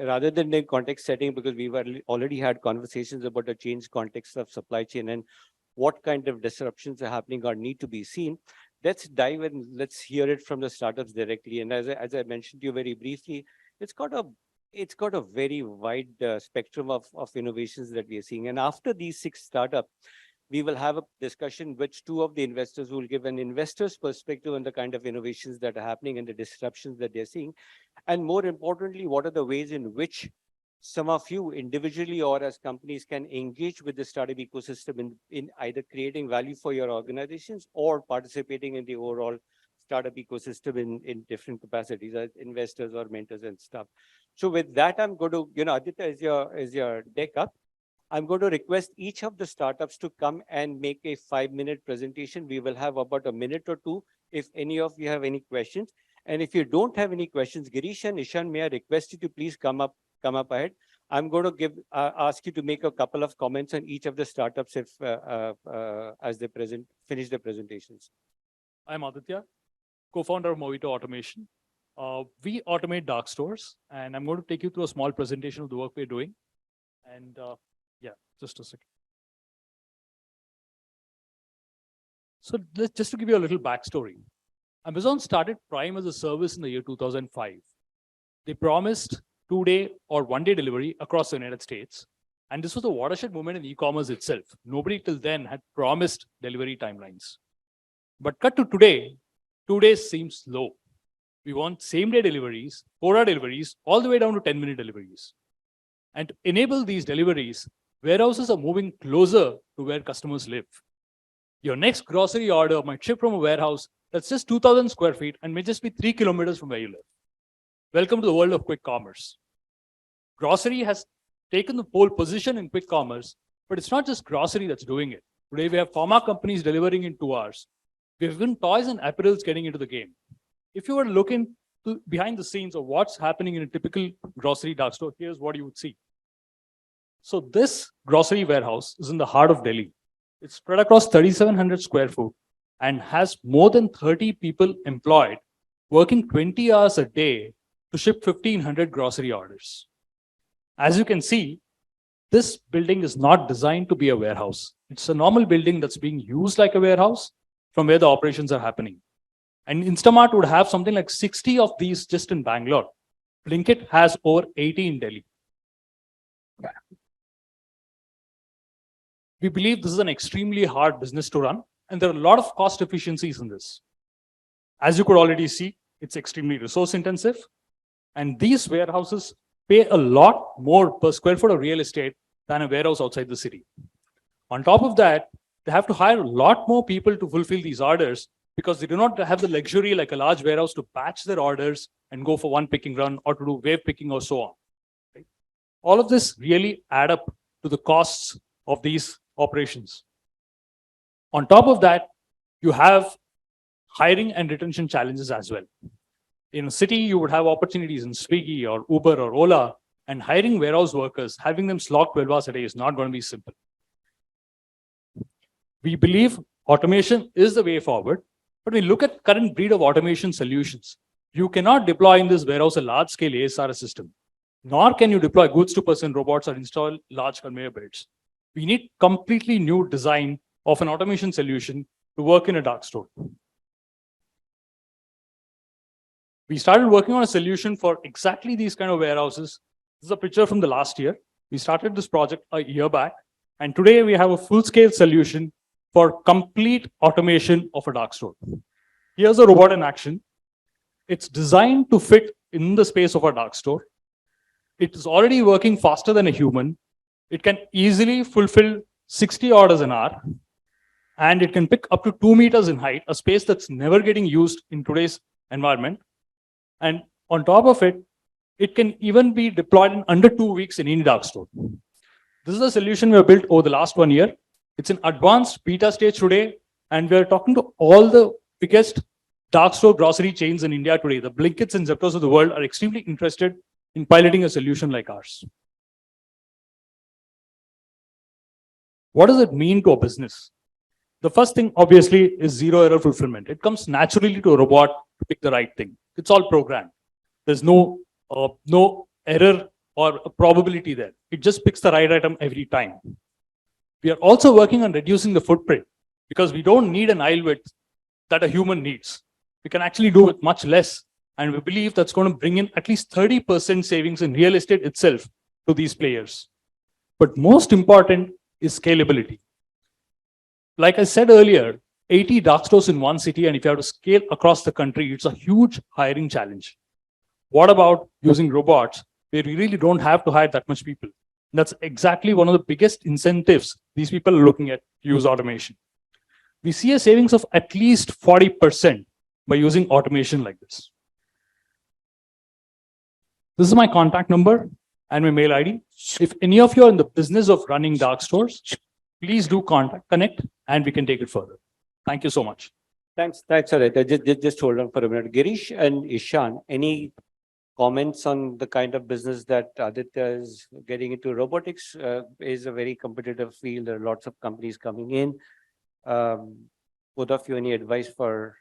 rather than the context setting, because we've already had conversations about the changed context of supply chain and what kind of disruptions are happening or need to be seen, let's dive in. Let's hear it from the startups directly. And as I mentioned to you very briefly, it's got a very wide spectrum of innovations that we are seeing. And after these 6 startups, we will have a discussion which 2 of the investors will give an investor's perspective on the kind of innovations that are happening and the disruptions that they're seeing. And more importantly, what are the ways in which some of you individually or as companies can engage with the startup ecosystem in either creating value for your organizations or participating in the overall startup ecosystem in different capacities as investors or mentors and stuff. So with that, I'm going to, Aditya, is your deck up? I'm going to request each of the startups to come and make a 5-minute presentation. We will have about a minute or 2 if any of you have any questions. And if you don't have any questions, Girish and Ishaan, may I request you to please come up ahead. I'm going to ask you to make a couple of comments on each of the startups if as they finish their presentations. I'm Aditya, co-founder of Mowito Automation. We automate dark stores, and I'm going to take you through a small presentation of the work we're doing. And yeah, just a second. So just to give you a little backstory, Amazon started Prime as a service in the year 2005. They promised 2-day or 1-day delivery across the United States. And this was a watershed moment in e-commerce itself. Nobody till then had promised delivery timelines. But cut to today, 2 days seems low. We want same-day deliveries, 4-hour deliveries, all the way down to 10-minute deliveries. And to enable these deliveries, warehouses are moving closer to where customers live. Your next grocery order might ship from a warehouse that's just 2,000 square feet and may just be 3 kilometers from where you live. Welcome to the world of quick commerce. Grocery has taken the pole position in quick commerce, but it's not just grocery that's doing it. Today, we have pharma companies delivering in 2 hours. We have even toys and apparels getting into the game. If you were looking behind the scenes of what's happening in a typical grocery dark store, here's what you would see. So this grocery warehouse is in the heart of Delhi. It's spread across 3,700 square foot and has more than 30 people employed working 20 hours a day to ship 1,500 grocery orders. As you can see, this building is not designed to be a warehouse. It's a normal building that's being used like a warehouse from where the operations are happening. And Instamart would have something like 60 of these just in Bangalore. Blinkit has over 80 in Delhi. We believe this is an extremely hard business to run, and there are a lot of cost efficiencies in this. As you could already see, it's extremely resource intensive, and these warehouses pay a lot more per square foot of real estate than a warehouse outside the city. On top of that, they have to hire a lot more people to fulfill these orders because they do not have the luxury like a large warehouse to batch their orders and go for one picking run or to do wave picking or so on. Right? All of this really add up to the costs of these operations. On top of that, you have hiring and retention challenges as well. In a city, you would have opportunities in Swiggy or Uber or Ola, and hiring warehouse workers, having them slog 12 hours a day is not going to be simple. We believe automation is the way forward, but we look at current breed of automation solutions. You cannot deploy in this warehouse a large-scale ASR system, nor can you deploy goods-to-person robots or install large conveyor belts. We need completely new design of an automation solution to work in a dark store. We started working on a solution for exactly these kind of warehouses. This is a picture from the last year. We started this project a year back, and today we have a full-scale solution for complete automation of a dark store. Here's a robot in action. It's designed to fit in the space of a dark store. It is already working faster than a human. It can easily fulfill 60 orders an hour, and it can pick up to 2 meters in height, a space that's never getting used in today's environment. And on top of it, it can even be deployed in under 2 weeks in any dark store. This is a solution we have built over the last 1 year. It's in advanced beta stage today, and we're talking to all the biggest dark store grocery chains in India today. The Blinkits and Zeptos of the world are extremely interested in piloting a solution like ours. What does it mean to a business? The first thing, obviously, is zero error fulfillment. It comes naturally to a robot to pick the right thing. It's all programmed. There's no error or a probability there. It just picks the right item every time. We are also working on reducing the footprint because we don't need an aisle width that a human needs. We can actually do with much less. And we believe that's going to bring in at least 30% savings in real estate itself to these players. But most important is scalability. Like I said earlier, 80 dark stores in one city, and if you have to scale across the country, it's a huge hiring challenge. What about using robots where we really don't have to hire that much people? That's exactly one of the biggest incentives these people are looking at to use automation. We see a savings of at least 40% by using automation like this. This is my contact number and my mail ID. If any of you are in the business of running dark stores, please do connect, and we can take it further. Thank you so much. Thanks, Aditya. Just hold on for a minute. Girish and Ishaan, any comments on the kind of business that Aditya is getting into? Robotics is a very competitive field. There are lots of companies coming in. Both of you, any advice for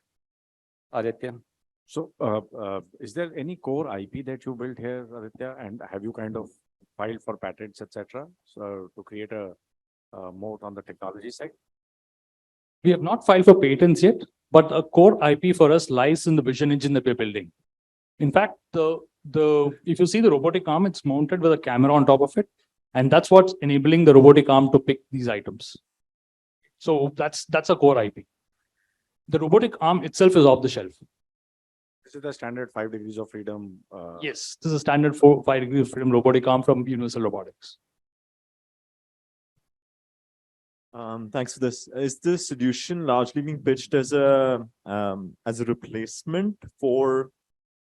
Aditya? So, is there any core IP that you built here, Aditya, and have you kind of filed for patents, etc., so to create a moat on the technology side? We have not filed for patents yet, but a core IP for us lies in the vision engine that we're building. In fact, if you see the robotic arm, it's mounted with a camera on top of it, and that's what's enabling the robotic arm to pick these items. So that's a core IP. The robotic arm itself is off the shelf. This is the standard 5 degrees of freedom. Yes, this is a standard 5 degrees of freedom robotic arm from Universal Robotics. Thanks for this. Is the solution largely being pitched as a replacement for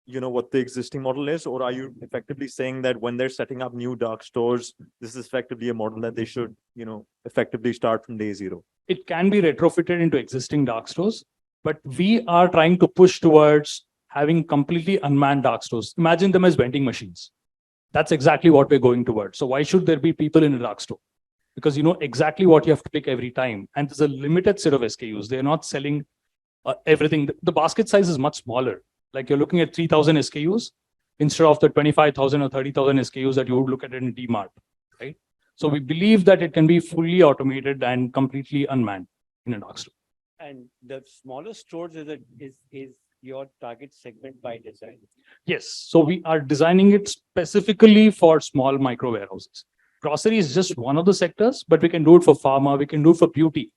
what the existing model is, or are you effectively saying that when they're setting up new dark stores, this is effectively a model that they should effectively start from day zero? It can be retrofitted into existing dark stores, but we are trying to push towards having completely unmanned dark stores. Imagine them as vending machines. That's exactly what we're going towards. So why should there be people in a dark store? Because you know exactly what you have to pick every time. And there's a limited set of SKUs. They're not selling everything. The basket size is much smaller. Like you're looking at 3,000 SKUs instead of the 25,000 or 30,000 SKUs that you would look at in DMart, right? So we believe that it can be fully automated and completely unmanned in a dark store. And the smaller stores is your target segment by design? Yes. So we are designing it specifically for small micro warehouses. Grocery is just one of the sectors, but we can do it for pharma, we can do it for beauty.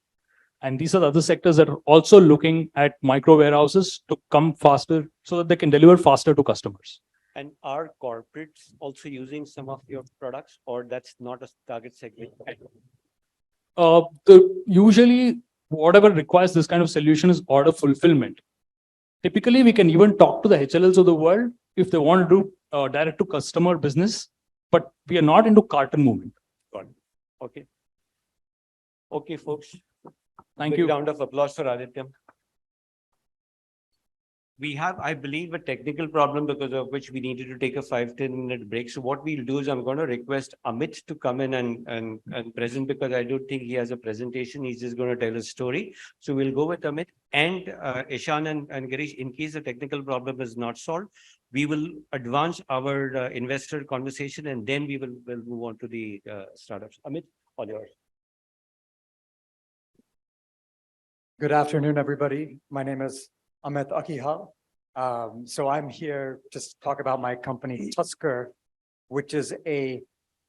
And these are the other sectors that are also looking at micro warehouses to come faster so that they can deliver faster to customers. And are corporates also using some of your products, or that's not a target segment? Usually, whatever requires this kind of solution is order fulfillment. Typically, we can even talk to the HLLs of the world if they want to do direct to customer business, but we are not into carton movement. Got it. Okay. Okay, folks. Thank Big you. round of applause for Aditya. We have, I believe, a technical problem because of which we needed to take a 5-10 minute break. So what we'll do is I'm going to request Amit to come in and present, because I don't think he has a presentation. He's just going to tell a story. So we'll go with Amit and Ishaan and Girish. In case the technical problem is not solved, we will advance our investor conversation, and then we'll move on to the startups. Amit, all yours. Good afternoon, everybody. My name is Amit Akkihal. So I'm here to talk about my company, Tusker, which is a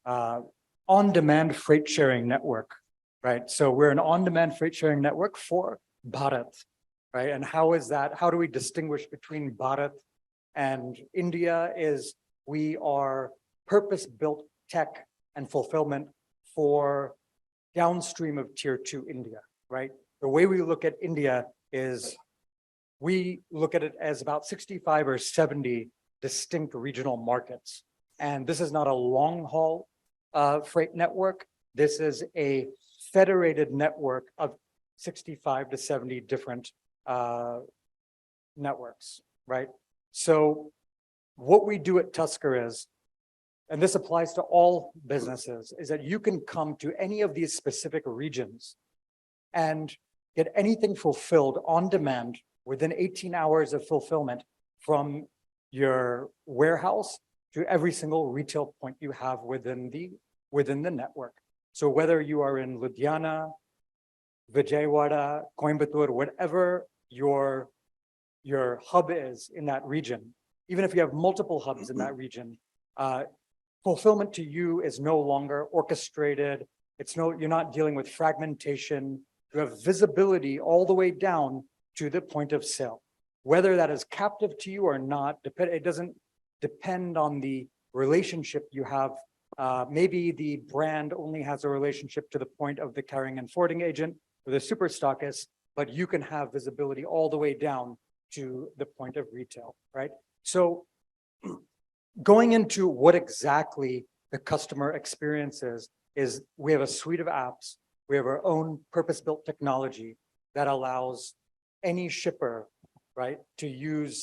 on-demand freight sharing network, right? So we're an on-demand freight sharing network for Bharat, right? And how is that? How do we distinguish between Bharat and India? Is we are purpose-built tech and fulfillment for downstream of tier 2 India, right? The way we look at India is we look at it as about 65 or 70 distinct regional markets. And this is not a long haul freight network. This is a federated network of 65 to 70 different networks, right? So what we do at Tusker is, and this applies to all businesses, is that you can come to any of these specific regions and get anything fulfilled on demand within 18 hours of fulfillment from your warehouse to every single retail point you have within the network. So whether you are in Ludhiana, Vijayawada, Coimbatore, whatever your hub is in that region, even if you have multiple hubs in that region, fulfillment to you is no longer orchestrated. You're not dealing with fragmentation. You have visibility all the way down to the point of sale. Whether that is captive to you or not, it doesn't depend on the relationship you have. Maybe the brand only has a relationship to the point of the carrying and forwarding agent or the super stockist, but you can have visibility all the way down to the point of retail, right? So going into what exactly the customer experience is we have a suite of apps. We have our own purpose-built technology that allows any shipper, right, to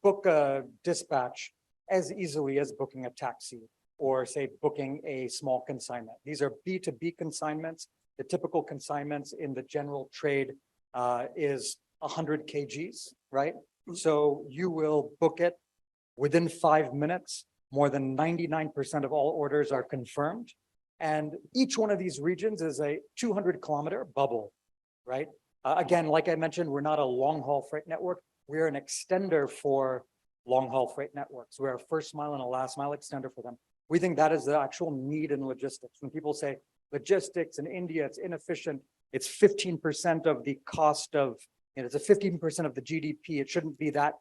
book a dispatch as easily as booking a taxi or say booking a small consignment. These are B2B consignments. The typical consignments in the general trade is 100 kgs, right? So you will book it within 5 minutes. More than 99% of all orders are confirmed. And each one of these regions is a 200-kilometer bubble, right? Again, like I mentioned, we're not a long-haul freight network. We're an extender for long-haul freight networks. We're a first mile and a last mile extender for them. We think that is the actual need in logistics. When people say logistics in India, it's inefficient, it's 15% of the cost of, it's a 15% of the GDP. It shouldn't be that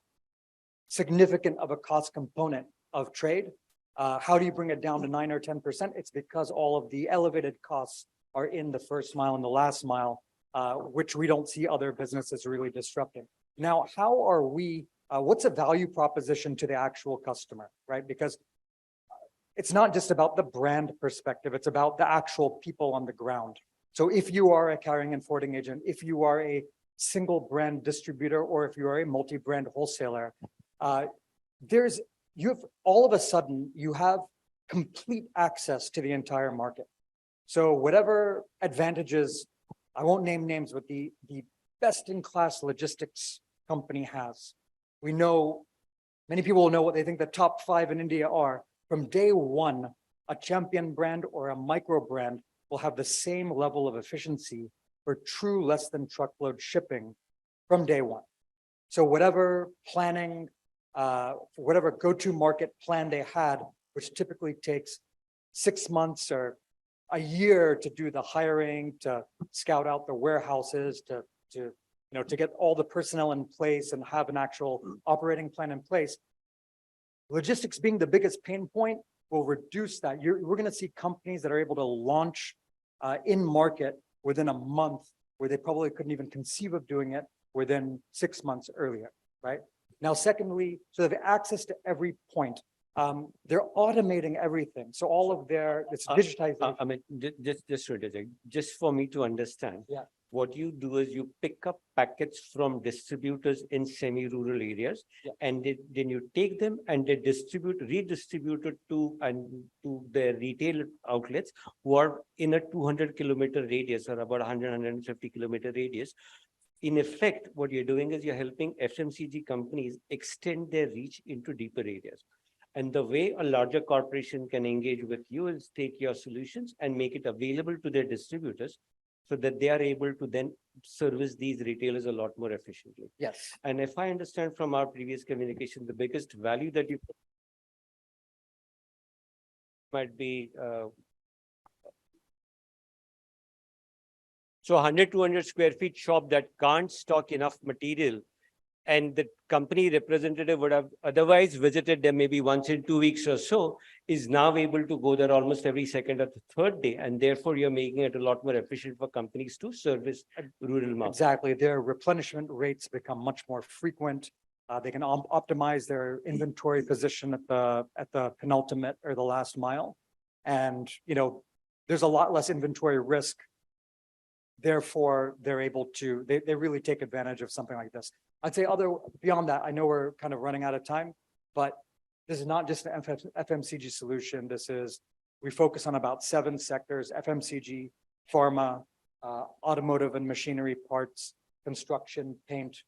significant of a cost component of trade. How do you bring it down to 9 or 10%? It's because all of the elevated costs are in the first mile and the last mile, which we don't see other businesses really disrupting. Now, how are we, what's a value proposition to the actual customer, right? Because it's not just about the brand perspective, it's about the actual people on the ground. So if you are a carrying and forwarding agent, if you are a single brand distributor, or if you are a multi-brand wholesaler, all of a sudden you have complete access to the entire market. So whatever advantages, I won't name names, but the best-in-class logistics company has. We know, many people will know what they think the top 5 in India are. From day one, a champion brand or a micro brand will have the same level of efficiency for true less than truckload shipping from day one. So whatever planning, whatever go-to market plan they had, which typically takes 6 months or a year to do the hiring, to scout out the warehouses, to get all the personnel in place and have an actual operating plan in place. Logistics being the biggest pain point will reduce that. We're going to see companies that are able to launch in market within a month, where they probably couldn't even conceive of doing it within 6 months earlier, right? Now, secondly, so they have access to every point. They're automating everything. So all of it's digitization. I mean, just for me to understand. Yeah. What you do is you pick up packets from distributors in semi-rural areas, Yeah. and then you take them and they redistribute it to their retail outlets who are in a 200-kilometer radius or about 150-kilometer radius. In effect, what you're doing is you're helping FMCG companies extend their reach into deeper areas. And the way a larger corporation can engage with you is take your solutions and make it available to their distributors, so that they are able to then service these retailers a lot more efficiently. Yes. And if I understand from our previous communication, the biggest value that you might be, so 100, 200 square feet shop that can't stock enough material, and the company representative would have otherwise visited them maybe once in 2 weeks or so, is now able to go there almost every second or the third day. And therefore, you're making it a lot more efficient for companies to service rural markets. Exactly. Their replenishment rates become much more frequent. They can optimize their inventory position at the penultimate or the last mile. And, there's a lot less inventory risk. Therefore, they're able to, they really take advantage of something like this. I'd say beyond that, I know we're kind of running out of time, but this is not just an FMCG solution. We focus on about 7 sectors: FMCG, pharma, automotive and machinery parts, construction, paint,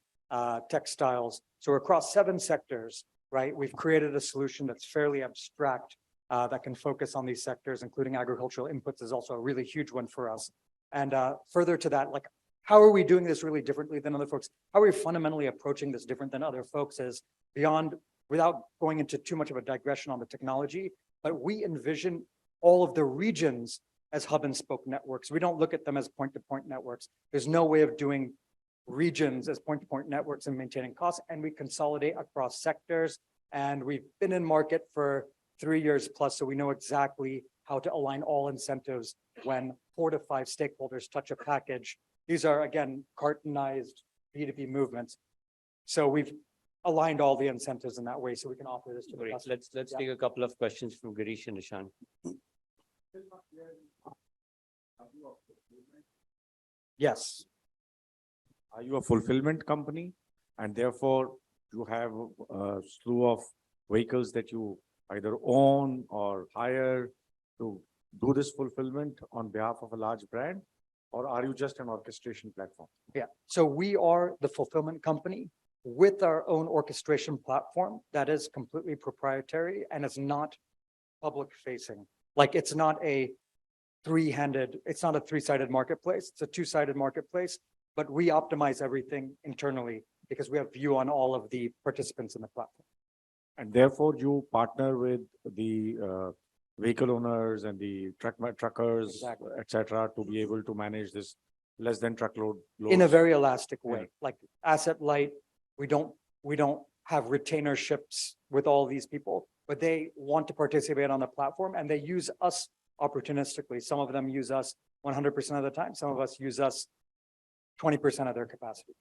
textiles. So across 7 sectors, right? We've created a solution that's fairly abstract that can focus on these sectors, including agricultural inputs is also a really huge one for us. And further to that, like, how are we doing this really differently than other folks? How are we fundamentally approaching this different than other folks is beyond, without going into too much of a digression on the technology, but we envision all of the regions as hub and spoke networks. We don't look at them as point-to-point networks. There's no way of doing regions as point-to-point networks and maintaining costs, and we consolidate across sectors. And we've been in market for 3 years plus, so we know exactly how to align all incentives when 4 to 5 stakeholders touch a package. These are, again, cartonized B2B movements. So we've aligned all the incentives in that way so we can offer this to the Great. customer. Let's take a couple of questions from Girish and Ishaan. Yes. Are you a fulfillment company? And therefore you have a slew of vehicles that you either own or hire to do this fulfillment on behalf of a large brand? Or are you just an orchestration platform? Yeah, so we are the fulfillment company with our own orchestration platform that is completely proprietary and is not public facing. Like, it's not a it's not a 3-sided marketplace. It's a 2-sided marketplace, but we optimize everything internally because we have view on all of the participants in the platform. And therefore you partner with the vehicle owners and the truckers, Exactly. et cetera, to be able to manage this less than truckload In a loads. very elastic way, Yeah. like asset light. We don't have retainerships with all these people, but they want to participate on the platform and they use us opportunistically. Some of them use us 100% of the time. Some of us use us 20% of their capacity.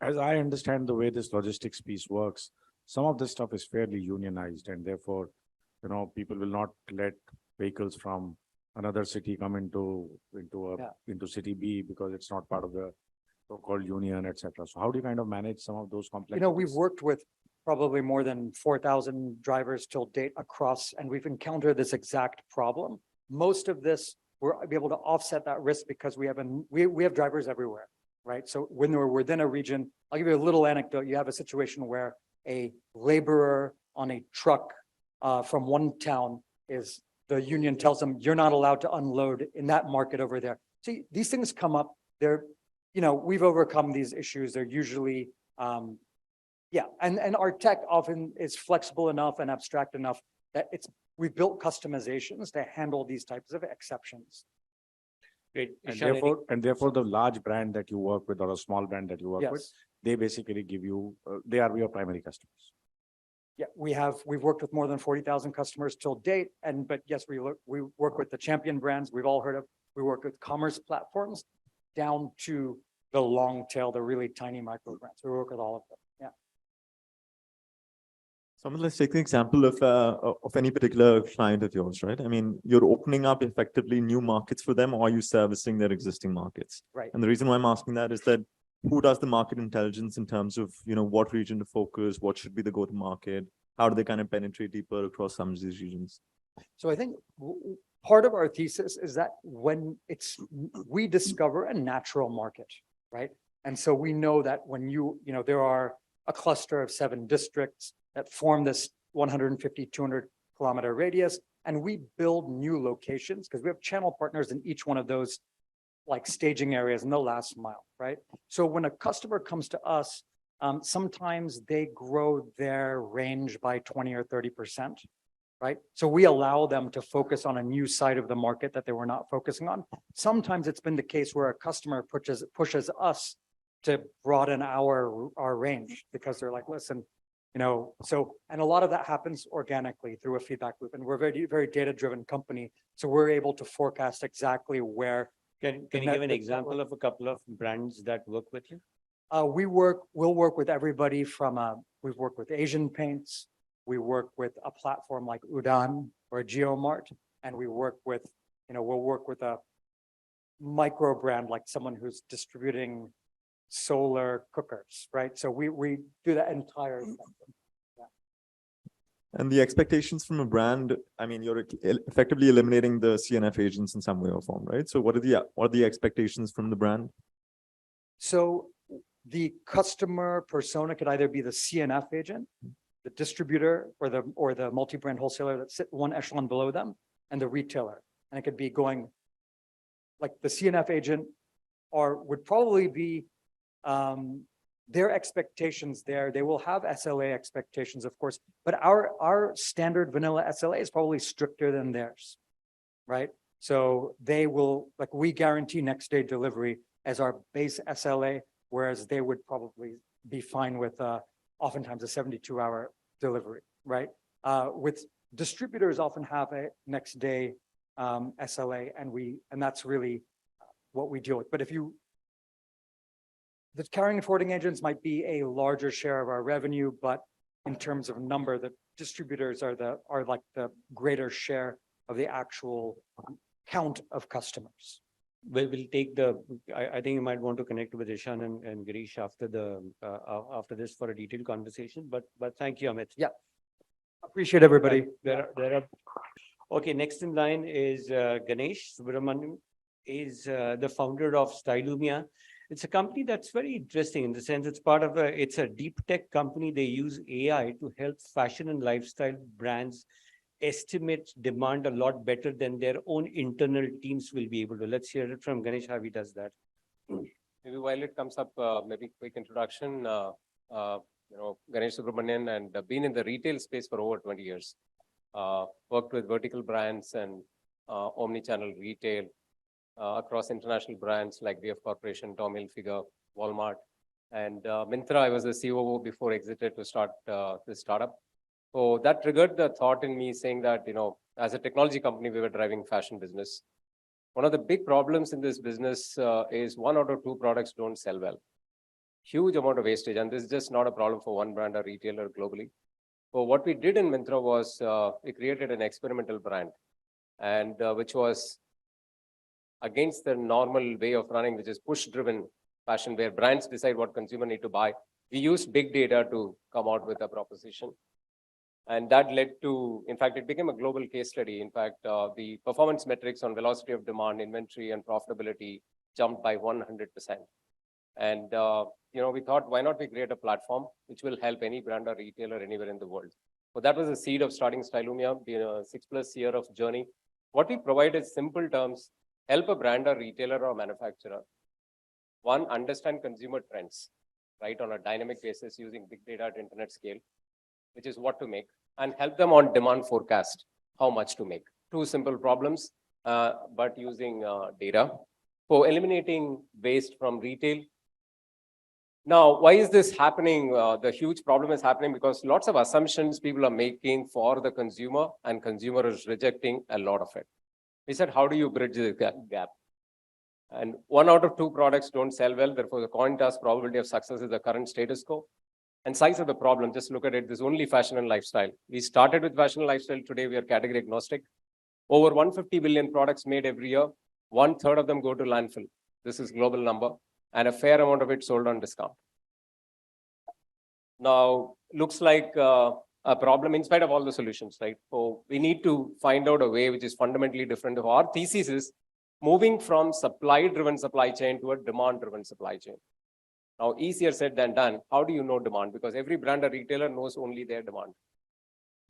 As I understand the way this logistics piece works, some of this stuff is fairly unionized and therefore, you know, people will not let vehicles from another city come into city B because it's not part of the so-called union, et cetera. So how do you kind of manage some of those You complexities? know, we've worked with probably more than 4,000 drivers till date across, and we've encountered this exact problem. Most of this, we're able to offset that risk because we have drivers everywhere, right? So when we're within a region, I'll give you a little anecdote. You have a situation where a laborer on a truck from one town the union tells them, you're not allowed to unload in that market over there. See, these things come up. We've overcome these issues. They're usually, and our tech often is flexible enough and abstract enough that we've built customizations to handle these types of exceptions. Great. And Ishaan, therefore the large brand that you work with or a small brand that you work with, Yes. they basically give you, they are your primary customers. Yeah, we've worked with more than 40,000 customers till date. But yes, we work with the champion brands we've all heard of. We work with commerce platforms down to the long tail, the really tiny micro brands. We work with all of them. Yeah. So let's take the example of any particular client of yours, right? I mean, you're opening up effectively new markets for them, or are you servicing their existing markets? Right. And the reason why I'm asking that is that who does the market intelligence in terms of, what region to focus, what should be the go-to-market, how do they kind of penetrate deeper across some of these regions? So I think part of our thesis is that when we discover a natural market, right? And so we know that when there are a cluster of 7 districts that form this 150, 200 kilometer radius, and we build new locations because we have channel partners in each one of those like staging areas in the last mile, right? So when a customer comes to us, sometimes they grow their range by 20 or 30%, right? So we allow them to focus on a new side of the market that they were not focusing on. Sometimes it's been the case where a customer pushes us to broaden our range because they're like, listen, and a lot of that happens organically through a feedback loop. And we're a very, very data-driven company. So we're able to forecast exactly where. Can you give an example of a couple of brands that work with you? We'll work with everybody from, we've worked with Asian Paints. We work with a platform like Udaan or GeoMart. And we work with, we'll work with a micro brand like someone who's distributing solar cookers, right? So we do that entire spectrum. And the expectations from a brand, I mean, you're effectively eliminating the CNF agents in some way or form, right? So what are the expectations from the brand? So the customer persona could either be the CNF agent, the distributor, or the multi-brand wholesaler that sit one echelon below them, and the retailer. And it could be going like the CNF agent would probably be their expectations there. They will have SLA expectations, of course, but our standard vanilla SLA is probably stricter than theirs, right? So they will, like, we guarantee next day delivery as our base SLA, whereas they would probably be fine with oftentimes a 72-hour delivery, right? With distributors often have a next day SLA, and that's really what we deal with. But the carrying and forwarding agents might be a larger share of our revenue, but in terms of number, the distributors are like the greater share of the actual count of customers. We'll take I think you might want to connect with Ishaan and Girish after this for a detailed conversation, but thank you, Amit. Yeah. Appreciate everybody. There are. Okay, next in line is Ganesh. Subramanian is the founder of Stylumia. It's a company that's very interesting in the sense it's a deep tech company. They use AI to help fashion and lifestyle brands estimate demand a lot better than their own internal teams will be able to. Let's hear it from Ganesh, how he does that. Maybe while it comes up, maybe quick introduction, Ganesh Subramanian, and been in the retail space for over 20 years. Worked with vertical brands and omni-channel retail across international brands like VF Corporation, Tommy Hilfiger, Walmart. And Myntra, I was the COO before exited to start this startup. So that triggered the thought in me saying that, as a technology company, we were driving fashion business. One of the big problems in this business is 1 out of 2 products don't sell well. Huge amount of wastage. And this is just not a problem for one brand or retailer globally. So what we did in Myntra was we created an experimental brand, and which was against the normal way of running, which is push-driven fashion, where brands decide what consumer need to buy. We used big data to come out with a proposition. And that led to, in fact, it became a global case study. In fact, the performance metrics on velocity of demand, inventory, and profitability jumped by 100%. And, we thought, why not we create a platform which will help any brand or retailer anywhere in the world? So that was the seed of starting Stylumia, being a 6+ year of journey. What we provide is simple terms, help a brand or retailer or manufacturer. One, understand consumer trends, right, on a dynamic basis using big data at internet scale, which is what to make, and help them on demand forecast, how much to make. 2 simple problems, but using data for eliminating waste from retail. Now, why is this happening? The huge problem is happening because lots of assumptions people are making for the consumer, and consumer is rejecting a lot of it. We said, how do you bridge the gap? And 1 out of 2 products don't sell well. Therefore, the coin toss probability of success is the current status quo. And size of the problem, just look at it, there's only fashion and lifestyle. We started with fashion and lifestyle. Today, we are category agnostic. Over 150 billion products made every year. 1/3 of them go to landfill. This is global number. And a fair amount of it sold on discount. Now, looks like a problem in spite of all the solutions, right? So we need to find out a way which is fundamentally different. Our thesis is moving from supply-driven supply chain to a demand-driven supply chain. Now, easier said than done. How do you know demand? Because every brand or retailer knows only their demand.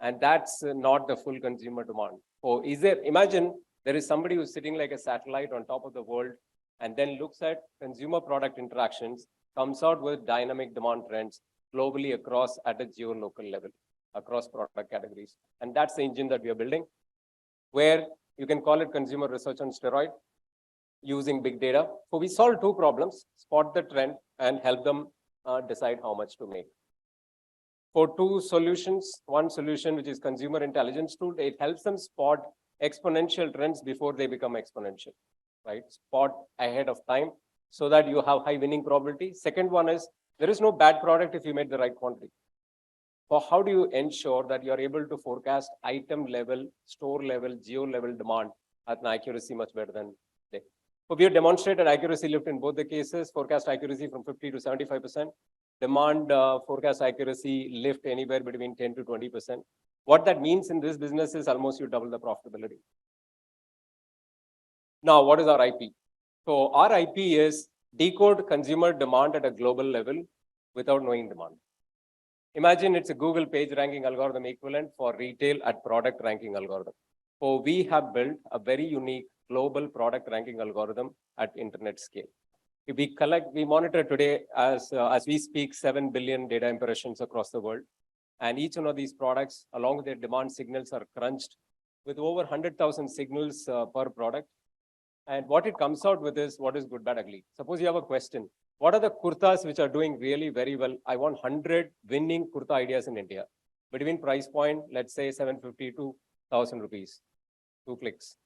And that's not the full consumer demand. So imagine there is somebody who's sitting like a satellite on top of the world and then looks at consumer product interactions, comes out with dynamic demand trends globally across at a geo-local level, across product categories. And that's the engine that we are building, where you can call it consumer research on steroid, using big data. So we solve 2 problems, spot the trend and help them decide how much to make. For 2 solutions, one solution, which is consumer intelligence tool, it helps them spot exponential trends before they become exponential, right? Spot ahead of time so that you have high winning probability. Second one is, there is no bad product if you made the right quantity. So how do you ensure that you are able to forecast item level, store level, geo level demand at an accuracy much better than they? So we have demonstrated accuracy lift in both the cases, forecast accuracy from 50 to 75%, demand forecast accuracy lift anywhere between 10 to 20%. What that means in this business is almost you double the profitability. Now, what is our IP? So our IP is decode consumer demand at a global level without knowing demand. Imagine it's a Google page ranking algorithm equivalent for retail at product ranking algorithm. So we have built a very unique global product ranking algorithm at internet scale. If we monitor today as we speak, 7 billion data impressions across the world. And each one of these products, along with their demand signals, are crunched with over 100,000 signals per product. And what it comes out with is what is good, bad, ugly. Suppose you have a question. What are the kurtas which are doing really very well? I want 100 winning kurta ideas in India. Between price point, let's say 750 to 1,000 rupees, 2 clicks.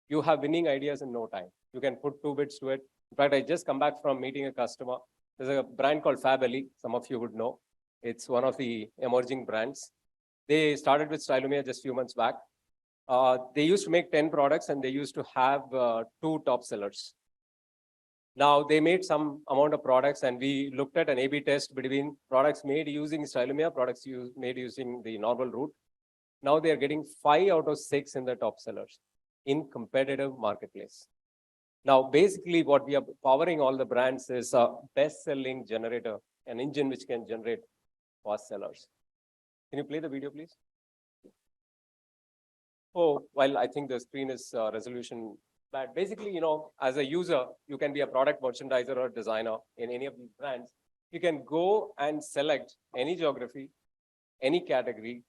You have winning ideas in no time. You can put 2 bits to it. In fact, I just come back from meeting a customer. There's a brand called Fabelly. Some of you would know. It's one of the emerging brands. They started with Stylumia just a few months back. They used to make 10 products and they used to have 2 top sellers. Now they made some amount of products and we looked at an A/B test between products made using Stylumia, products made using the normal route. Now they are getting 5 out of 6 in the top sellers in competitive marketplace. Now, basically what we are powering all the brands is a best-selling generator, an engine which can generate fast sellers. Can you play the video, please? Oh, well, I think the screen is resolution. But basically, as a user, you can be a product merchandiser or designer in any of these brands. You can go and select any geography, any category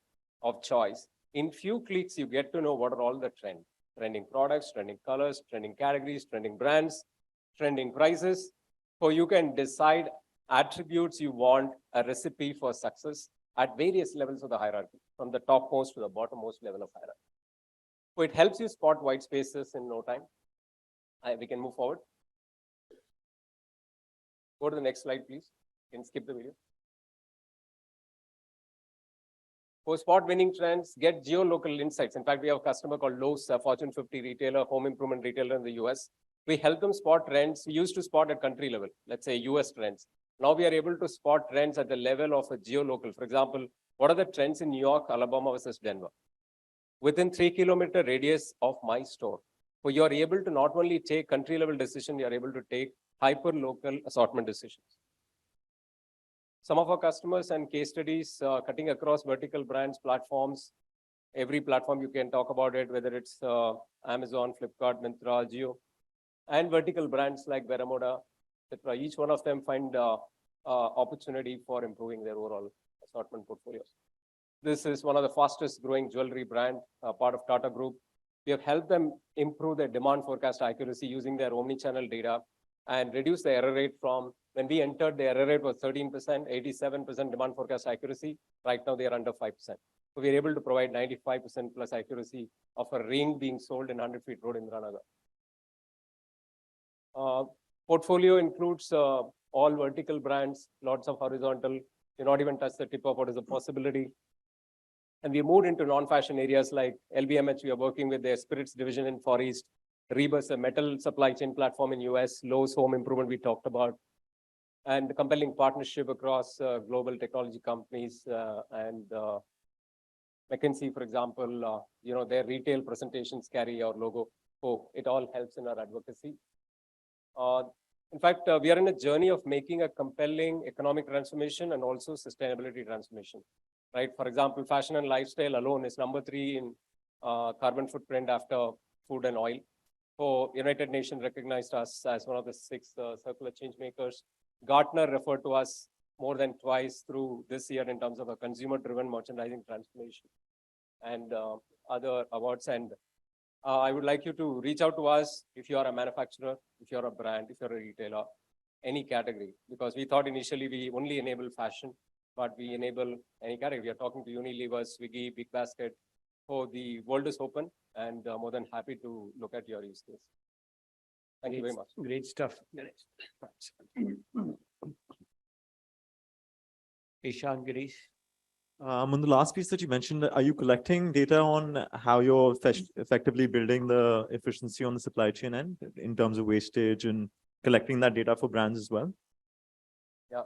of choice. In few clicks, you get to know what are all the trending products, trending colors, trending categories, trending brands, trending prices. So you can decide attributes you want a recipe for success at various levels of the hierarchy, from the topmost to the bottommost level of hierarchy. So it helps you spot white spaces in no time. We can move forward. Go to the next slide, please. You can skip the video. For spot winning trends, get geo-local insights. In fact, we have a customer called Lowe's, a Fortune 50 retailer, home improvement retailer in the US. We help them spot trends. We used to spot at country level, let's say US trends. Now we are able to spot trends at the level of a geo-local. For example, what are the trends in New York, Alabama versus Denver? Within 3-kilometer radius of my store. So you are able to not only take country level decision, you are able to take hyper-local assortment decisions. Some of our customers and case studies cutting across vertical brands, platforms, every platform you can talk about it, whether it's Amazon, Flipkart, Myntra, Jio, and vertical brands like Veramoda, etc. Each one of them find opportunity for improving their overall assortment portfolios. This is one of the fastest growing jewelry brand, part of Tata Group. We have helped them improve their demand forecast accuracy using their omni-channel data and reduce the error rate from when we entered, the error rate was 13%, 87% demand forecast accuracy. Right now, they are under 5%. So we are able to provide 95% plus accuracy of a ring being sold in 100 feet road in Ranagar. Portfolio includes all vertical brands, lots of horizontal. You not even touch the tip of what is a possibility. And we moved into non-fashion areas like LVMH. We are working with their spirits division in Far East, Rebus, a metal supply chain platform in US, Lowe's home improvement we talked about, and compelling partnership across global technology companies and McKinsey, for example, their retail presentations carry our logo. So it all helps in our advocacy. In fact, we are in a journey of making a compelling economic transformation and also sustainability transformation, right? For example, fashion and lifestyle alone is number 3 in carbon footprint after food and oil. So United Nations recognized us as one of the 6 circular change makers. Gartner referred to us more than twice through this year in terms of a consumer-driven merchandising transformation and other awards. And I would like you to reach out to us if you are a manufacturer, if you're a brand, if you're a retailer, any category, because we thought initially we only enable fashion, but we enable any category. We are talking to Unilever, Swiggy, Big Basket. So the world is open and more than happy to look at your use case. Thank you very much. Great stuff. Ishaan, Girish. On the last piece that you mentioned, are you collecting data on how you're effectively building the efficiency on the supply chain end in terms of wastage and collecting that data for brands as well? Yeah,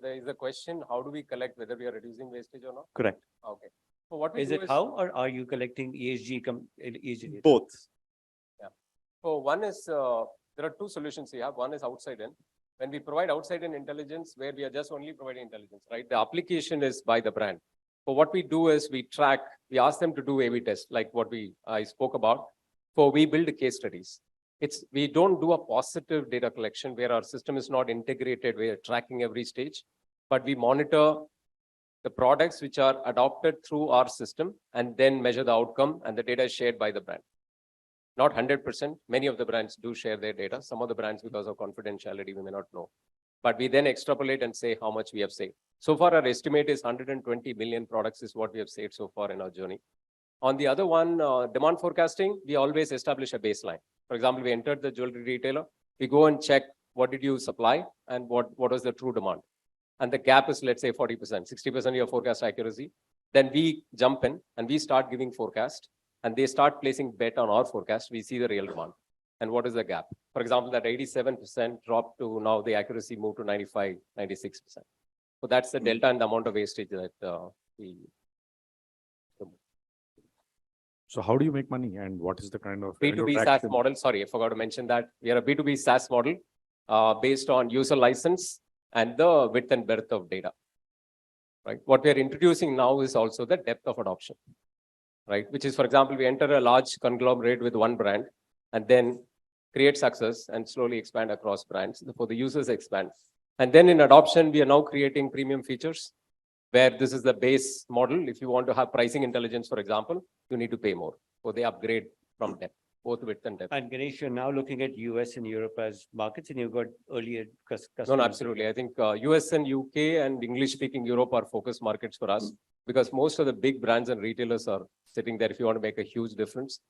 there is a question, how do we collect whether we are reducing wastage or not? Correct. Okay. So what we Is do it how, or are you collecting ESG? ESG data? Both. Yeah. So one is there are two solutions we have. One is outside in. When we provide outside in intelligence, where we are just only providing intelligence, right? The application is by the brand. So what we do is we track, we ask them to do A/B test, like what I spoke about. So we build case studies. We don't do a positive data collection where our system is not integrated, we are tracking every stage, but we monitor the products which are adopted through our system and then measure the outcome, and the data is shared by the brand. Not 100%. Many of the brands do share their data. Some of the brands, because of confidentiality, we may not know. But we then extrapolate and say how much we have saved. So far, our estimate is 120 million products is what we have saved so far in our journey. On the other one, demand forecasting, we always establish a baseline. For example, we entered the jewelry retailer. We go and check what did you supply and what was the true demand. And the gap is, let's say, 40%, 60% of your forecast accuracy. Then we jump in and we start giving forecast, and they start placing bet on our forecast. We see the real demand. And what is the gap? For example, that 87% dropped to now the accuracy moved to 95, 96%. So that's the delta and the amount of wastage that we. So how do you make money, and what is the kind of B2B SaaS model? Sorry, I forgot to mention that. We are a B2B SaaS model based on user license and the width and breadth of data. Right. What we are introducing now is also the depth of adoption. Right. Which is, for example, we enter a large conglomerate with one brand and then create success and slowly expand across brands for the users expand. And then in adoption, we are now creating premium features where this is the base model. If you want to have pricing intelligence, for example, you need to pay more. So they upgrade from depth, both width and depth. And Ganesh, you're now looking at US and Europe as markets, and you've got earlier customers. No, absolutely. I think US and UK and English-speaking Europe are focus markets for us because most of the big brands and retailers are sitting there if you want to make a huge difference.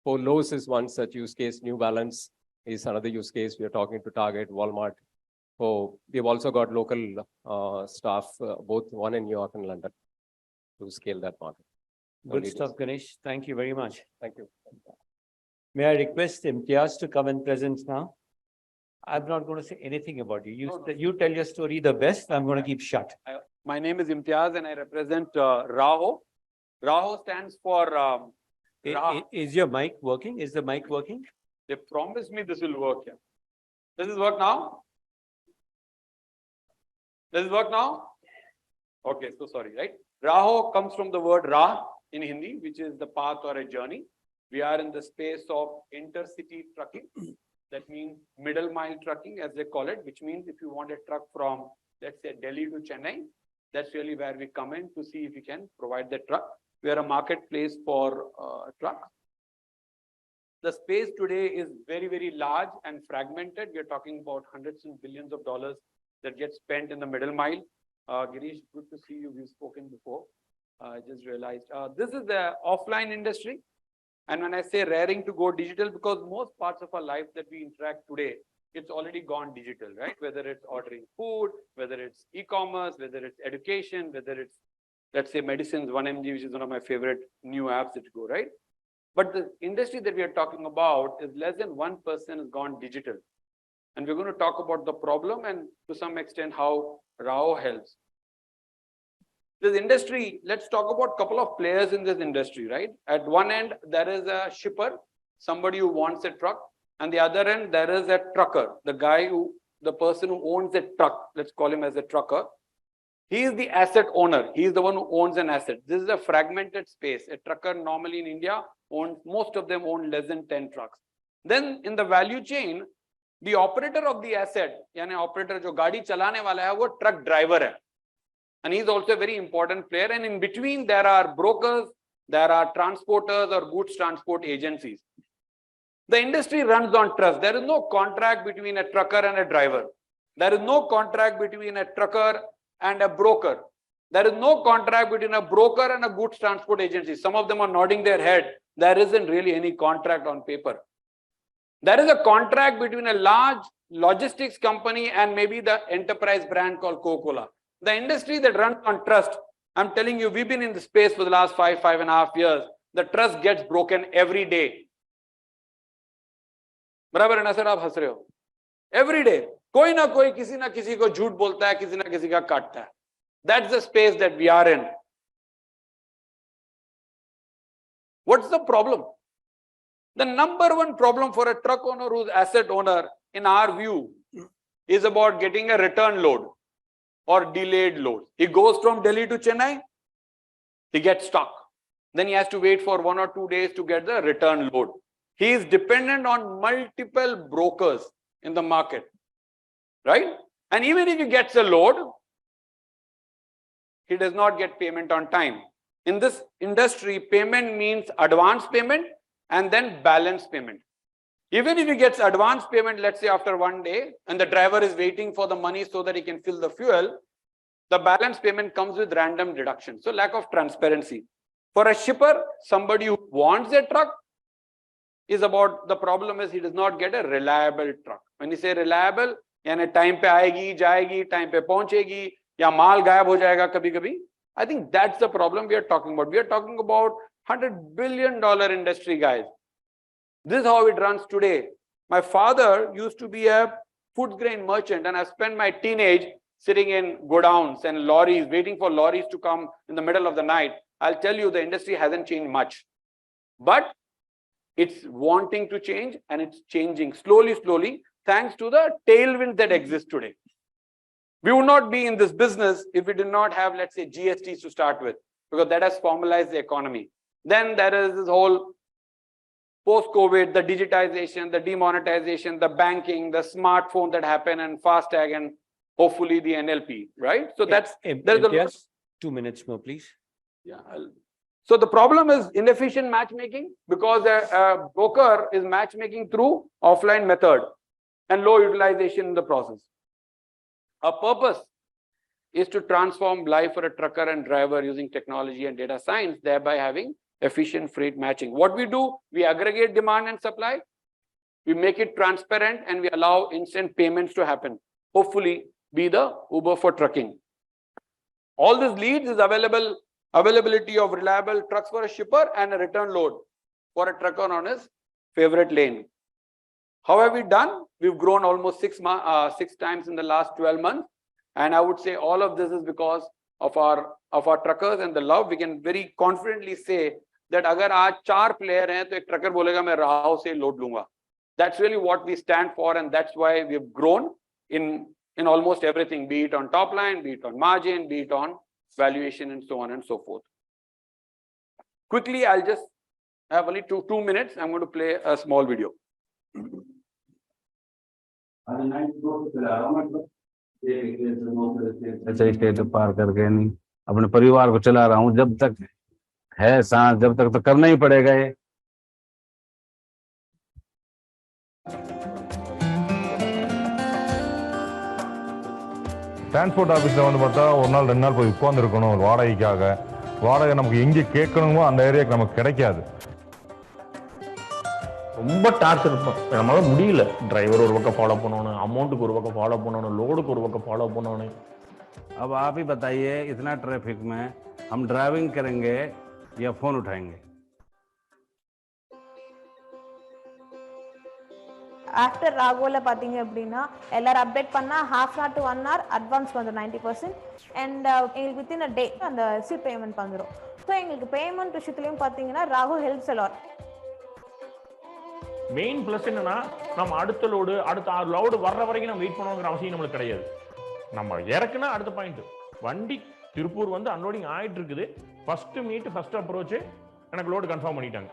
For Lowe's is one such use case. New Balance is another use case. We are talking to Target, Walmart. So we've also got local staff, both one in New York and London, to scale that market. Good stuff, Ganesh. Thank you very much. Thank you. May I request Imthiaz to come and present now? I'm not going to say anything about you. You tell your story the best. I'm going to keep shut. My name is Imthiaz and I represent Raaho. Raaho stands for. Is your mic working? Is the mic working? They promised me this will work. Yeah. Does this work now? Does it work now? Okay, so sorry, right? Raaho comes from the word Raah in Hindi, which is the path or a journey. We are in the space of intercity trucking. That means middle mile trucking, as they call it, which means if you want a truck from, let's say, Delhi to Chennai, that's really where we come in to see if we can provide the truck. We are a marketplace for trucks. The space today is very, very large and fragmented. We are talking about hundreds and billions of dollars that get spent in the middle mile. Girish, good to see you. We've spoken before. I just realized this is the offline industry. And when I say raring to go digital, because most parts of our life that we interact today, it's already gone digital, right? Whether it's ordering food, whether it's e-commerce, whether it's education, whether it's, let's say, medicines, 1mg, which is one of my favorite new apps that go, right? But the industry that we are talking about is less than 1% has gone digital. And we're going to talk about the problem and to some extent how Raaho helps. This industry, let's talk about a couple of players in this industry, right? At one end, there is a shipper, somebody who wants a truck. And the other end, there is a trucker, the person who owns a truck. Let's call him as a trucker. He is the asset owner. He is the one who owns an asset. This is a fragmented space. A trucker normally in India owns, most of them own less than 10 trucks. Then in the value chain, the operator of the asset, यानी operator जो गाड़ी चलाने वाला है, वो truck driver है. And he's also a very important player. And in between, there are brokers, there are transporters or goods transport agencies. The industry runs on trust. There is no contract between a trucker and a driver. There is no contract between a trucker and a broker. There is no contract between a broker and a goods transport agency. Some of them are nodding their head. There isn't really any contract on paper. There is a contract between a large logistics company and maybe the enterprise brand called Coca-Cola. The industry that runs on trust, I'm telling you, we've been in the space for the last 5.5 years. The trust gets broken every day. बराबर है ना sir, आप हंस रहे हो? Every day. कोई ना कोई किसी ना किसी को झूठ बोलता है, किसी ना किसी का काटता है. That's the space that we are in. What's the problem? The number one problem for a truck owner who's asset owner, in our view, is about getting a return load or delayed load. He goes from Delhi to Chennai, he gets stuck. Then he has to wait for 1 or 2 days to get the return load. He is dependent on multiple brokers in the market, right? And even if he gets a load, he does not get payment on time. In this industry, payment means advance payment and then balance payment. Even if he gets advance payment, let's say after 1 day, and the driver is waiting for the money so that he can fill the fuel, the balance payment comes with random deduction. So lack of transparency. For a shipper, somebody who wants a truck, is about the problem is he does not get a reliable truck. When you say reliable, यानी time पे आएगी, जाएगी, time पे पहुंचेगी, या माल गायब हो जाएगा कभी-कभी. I think that's the problem we are talking about. We are talking about $100 billion industry, guys. This is how it runs today. My father used to be a food grain merchant, and I spent my teenage sitting in godowns and lorries, waiting for lorries to come in the middle of the night. I'll tell you, the industry hasn't changed much, but it's wanting to change, and it's changing slowly, thanks to the tailwind that exists today. We would not be in this business if we did not have, let's say, GSTs to start with, because that has formalized the economy. Then there is this whole post-COVID, the digitization, the demonetization, the banking, the smartphone that happened, and FASTag, and hopefully the NLP, right? So that's, there's a lot. 2 minutes more, please. Yeah. So the problem is inefficient matchmaking, because a broker is matchmaking through offline method and low utilization in the process. Our purpose is to transform life for a trucker and driver using technology and data science, thereby having efficient freight matching. What we do, we aggregate demand and supply, we make it transparent, and we allow instant payments to happen. Hopefully, be the Uber for trucking. All this leads is availability of reliable trucks for a shipper and a return load for a trucker on his favorite lane. How have we done? We've grown almost six times in the last 12 months. And I would say all of this is because of our truckers and the love. We can very confidently say that agar aaj 4 player hain, to ek trucker bolega main Raaho se load lunga. That's really what we stand for, and that's why we've grown in almost everything, be it on top line, be it on margin, be it on valuation, and so on and so forth. Quickly, I'll just have only two minutes. I'm going to play a small video. State पार करके नहीं अपने परिवार को चला रहा हूँ, जब तक है सांस जब तक तो करना ही पड़ेगा ये. டிரான்ஸ்போர்ட் ஆஃபீஸில் வந்து பார்த்தா ஒரு நாள் 2 நாள் போய் உட்காந்துருக்கணும் ஒரு வாடகைக்காக. வாடகை நமக்கு எங்கே கேட்கணுமோ அந்த ஏரியாவுக்கு நமக்கு கிடைக்காது. ரொம்ப டார்ச்சர் இருக்கும், நம்மளால முடியல. டிரைவர் ஒரு பக்கம் ஃபாலோ பண்ணணும், அமௌண்ட்டுக்கு ஒரு பக்கம் ஃபாலோ பண்ணணும், லோடுக்கு ஒரு பக்கம் ஃபாலோ பண்ணணும். अब आप ही बताइए, इतना ट्रैफिक में हम ड्राइविंग करेंगे या फोन उठाएंगे? ஆஃப்டர் ராகோவில் பார்த்தீங்க அப்படின்னா எல்லாரும் அப்டேட் பண்ணால் 1/2 hour to 1 hour அட்வான்ஸ் வந்துடும் 90%. அண்ட் எங்களுக்கு வித்தின் அ டே அந்த ரிசீவ் பேமெண்ட் வந்துடும். ஸோ எங்களுக்கு பேமெண்ட் விஷயத்துலையும் பார்த்தீங்கன்னா Rago helps allot. Main plus என்னன்னா, நம்ம அடுத்த லோடு அடுத்த 6 லோடு வர்ற வரைக்கும் நம்ம வெயிட் பண்ணணுங்கிற அவசியம் நம்மளுக்கு கிடையாது. நம்ம இறக்குனா அடுத்த பாயிண்ட் வண்டி திருப்பூர் வந்து அன்லோடிங் ஆயிட்டு இருக்குது. ஃபர்ஸ்ட் மீட் ஃபர்ஸ்ட் அப்ரோச் எனக்கு லோடு கன்ஃபார்ம் பண்ணிட்டாங்க.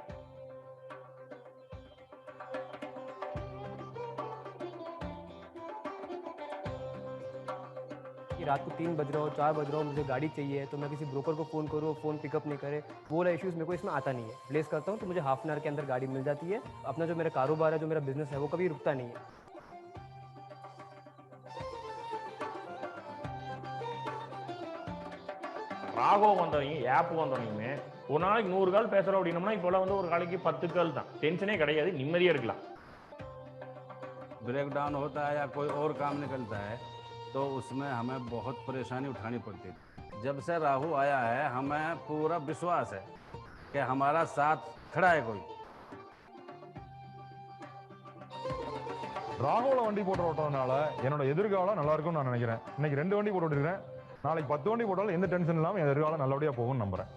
रात को 3 बज रहा हो 4 बज रहा हो, मुझे गाड़ी चाहिए, तो मैं किसी ब्रोकर को फ़ोन करूँ, फ़ोन पिकअप नहीं करे, वो वाला इश्यूज़ मेरे को इसमें आता नहीं है. प्लेस करता हूँ तो मुझे 1/2 hour के अंदर गाड़ी मिल जाती है. अपना जो मेरा कारोबार है, जो मेरा बिजनेस है, वो कभी रुकता नहीं है. ராகோ வந்தவங்க ஆப் வந்தவங்க ஒரு நாளைக்கு 100 கால் பேசுறோம் அப்படின்னம்னா இப்போலாம் வந்து ஒரு நாளைக்கு 10 கால் தான். டென்ஷனே கிடையாது, நிம்மதியா இருக்கலாம். ब्रेक डाउन होता है या कोई और काम निकलता है तो उसमें हमें बहुत परेशानी उठानी पड़ती है. जब से राहु आया है हमें पूरा विश्वास है कि हमारा साथ खड़ा है कोई. ராகோல வண்டி போட்டு ஓட்டுறதுனால என்னோட எதிர்காலம் நல்லா இருக்கும்னு நான் நினைக்கிறேன். இன்னைக்கு 2 வண்டி போட்டு இருக்கேன், நாளைக்கு 10 வண்டி போட்டாலும் எந்த டென்ஷன் இல்லாமல் என் எதிர்காலம் நல்லபடியா போகும்னு நம்புறேன்.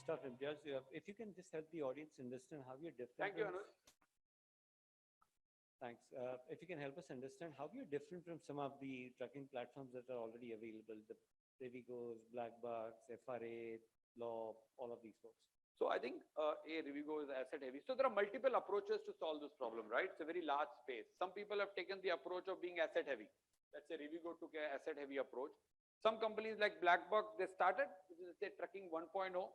stuff, Imthiaz. If you can just help the audience understand how you're different. Thank you, from- Anuj. Thanks. If you can help us understand how you're different from some of the trucking platforms that are already available, the Revigos, Blackbucks, FRA, Law, all of these folks. So I think Revigo is asset heavy. So there are multiple approaches to solve this problem, right? It's a very large space. Some people have taken the approach of being asset heavy. Let's say Revigo took an asset heavy approach. Some companies like Blackbuck, they started, say trucking 1.0.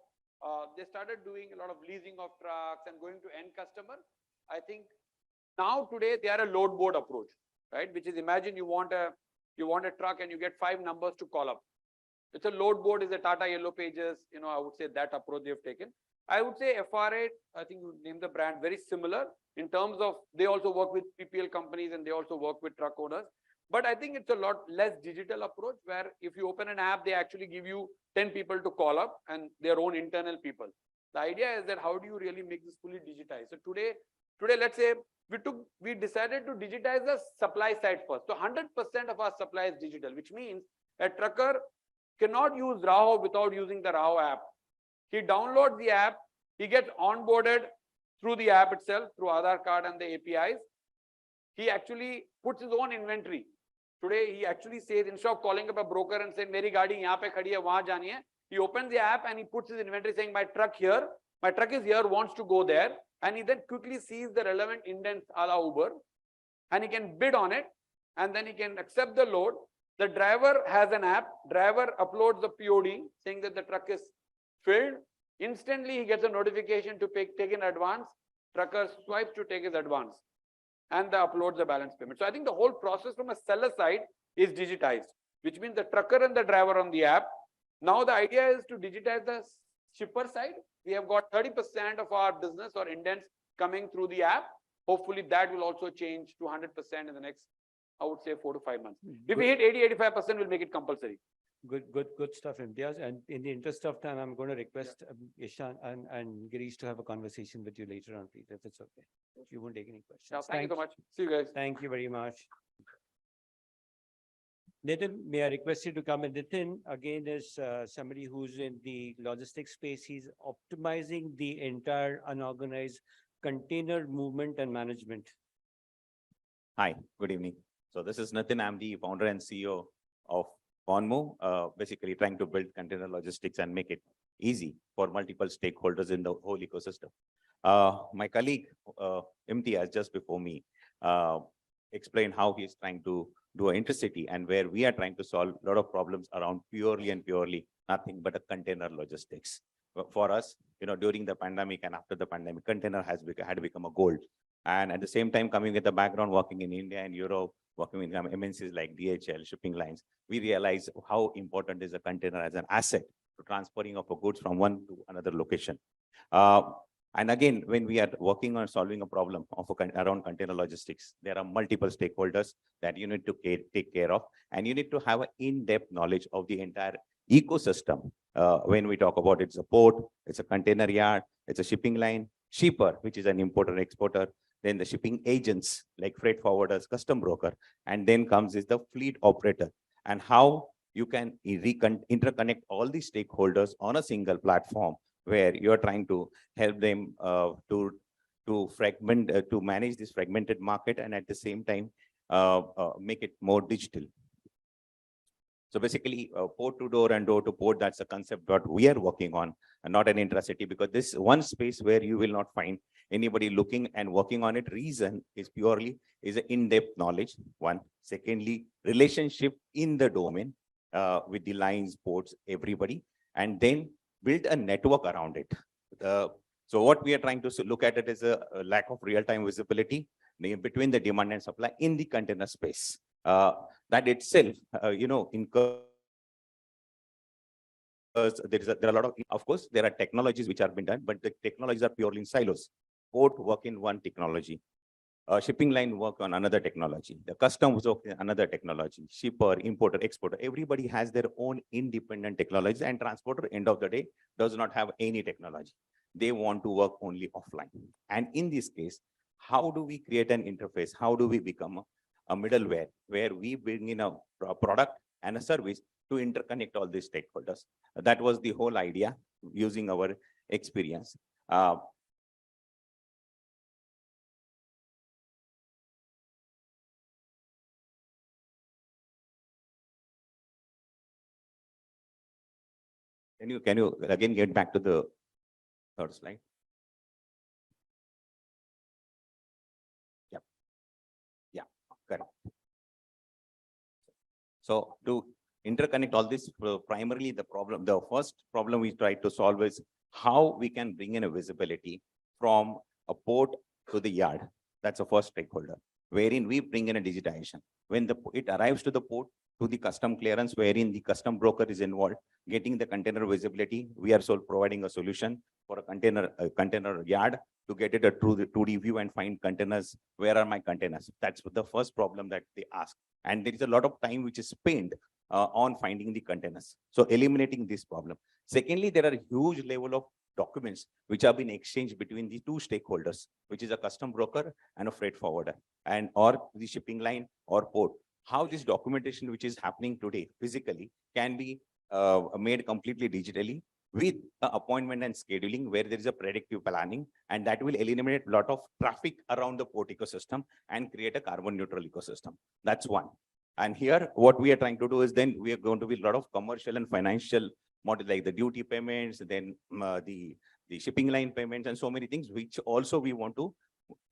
They started doing a lot of leasing of trucks and going to end customer. I think now today they are a load board approach, right? Which is, imagine you want a truck and you get 5 numbers to call up. It's a load board, is a Tata Yellow Pages. I would say that approach they have taken. I would say FRA, I think you name the brand, very similar in terms of they also work with PPL companies and they also work with truck owners. But I think it's a lot less digital approach where if you open an app, they actually give you 10 people to call up and their own internal people. The idea is that how do you really make this fully digitized? So today, let's say we decided to digitize the supply side first. So 100% of our supply is digital, which means a trucker cannot use Raaho without using the Raaho app. He downloads the app, he gets onboarded through the app itself, through Aadhaar card and the APIs. He actually puts his own inventory. Today, he actually says, instead of calling up a broker and saying, "Meri gaadi yahan pe khadi hai, wahan jani hai," he opens the app and he puts his inventory saying, "My truck is here, wants to go there." And he then quickly sees the relevant indents a la Uber and he can bid on it and then he can accept the load. The driver has an app, driver uploads the POD saying that the truck is filled. Instantly, he gets a notification to take in advance. Trucker swipes to take his advance and uploads the balance payment. So I think the whole process from a seller side is digitized, which means the trucker and the driver on the app. Now the idea is to digitize the shipper side. We have got 30% of our business or indents coming through the app. Hopefully that will also change to 100% in the next, I would say, 4 to 5 months. If we hit 80-85%, we'll make it compulsory. Good stuff, Imthiaz. And in the interest of time, I'm going to request Ishaan and Girish to have a conversation with you later on, please, if it's okay. If you won't take any questions. Yeah, thank you so much. See you guys. Thank you very much. Nitin, may I request you to come in? Nitin, again, is somebody who's in the logistics space. He's optimizing the entire unorganized container movement and management. Hi, good evening. So this is Nitin. I'm the founder and CEO of Conmove, basically trying to build container logistics and make it easy for multiple stakeholders in the whole ecosystem. My colleague, Imthiaz, just before me, explained how he's trying to do an intercity and where we are trying to solve a lot of problems around purely nothing but a container logistics. For us, during the pandemic and after the pandemic, container had become a gold. And at the same time, coming with a background working in India and Europe, working with MNCs like DHL, shipping lines, we realize how important is a container as an asset to transporting of goods from one to another location. And again, when we are working on solving a problem of around container logistics, there are multiple stakeholders that you need to take care of, and you need to have an in-depth knowledge of the entire ecosystem. When we talk about it's a port, it's a container yard, it's a shipping line, shipper, which is an importer exporter, then the shipping agents like freight forwarders, custom broker, and then comes is the fleet operator, and how you can interconnect all these stakeholders on a single platform where you're trying to help them to manage this fragmented market and at the same time make it more digital. So basically, port to door and door to port, that's a concept that we are working on, and not an intracity, because this one space where you will not find anybody looking and working on it. Reason is purely is an in-depth knowledge, one. Secondly, relationship in the domain with the lines, ports, everybody, and then build a network around it. So what we are trying to look at it is a lack of real-time visibility between the demand and supply in the container space. That itself, incurs there are a lot of course, there are technologies which are being done, but the technologies are purely in silos. Port work in one technology, shipping line work on another technology, the customs work in another technology, shipper, importer, exporter, everybody has their own independent technologies, and transporter, end of the day, does not have any technology. They want to work only offline. And in this case, how do we create an interface? How do we become a middleware where we bring in a product and a service to interconnect all these stakeholders? That was the whole idea, using our experience. Can you again get back to the third slide? Yeah, correct. So to interconnect all this, primarily the first problem we try to solve is how we can bring in a visibility from a port to the yard. That's the first stakeholder, wherein we bring in a digitization. When it arrives to the port, to the custom clearance, wherein the custom broker is involved, getting the container visibility. We are providing a solution for a container yard to get it a 2D view and find containers. Where are my containers? That's the first problem that they ask. And there is a lot of time which is spent on finding the containers. So eliminating this problem. Secondly, there are huge level of documents which have been exchanged between the two stakeholders, which is a custom broker and a freight forwarder, and or the shipping line or port. How this documentation which is happening today physically can be made completely digitally with appointment and scheduling, where there is a predictive planning, and that will eliminate a lot of traffic around the port ecosystem and create a carbon neutral ecosystem. That's one. And here, what we are trying to do is then we are going to be a lot of commercial and financial model, like the duty payments, then the shipping line payments, and so many things, which also we want to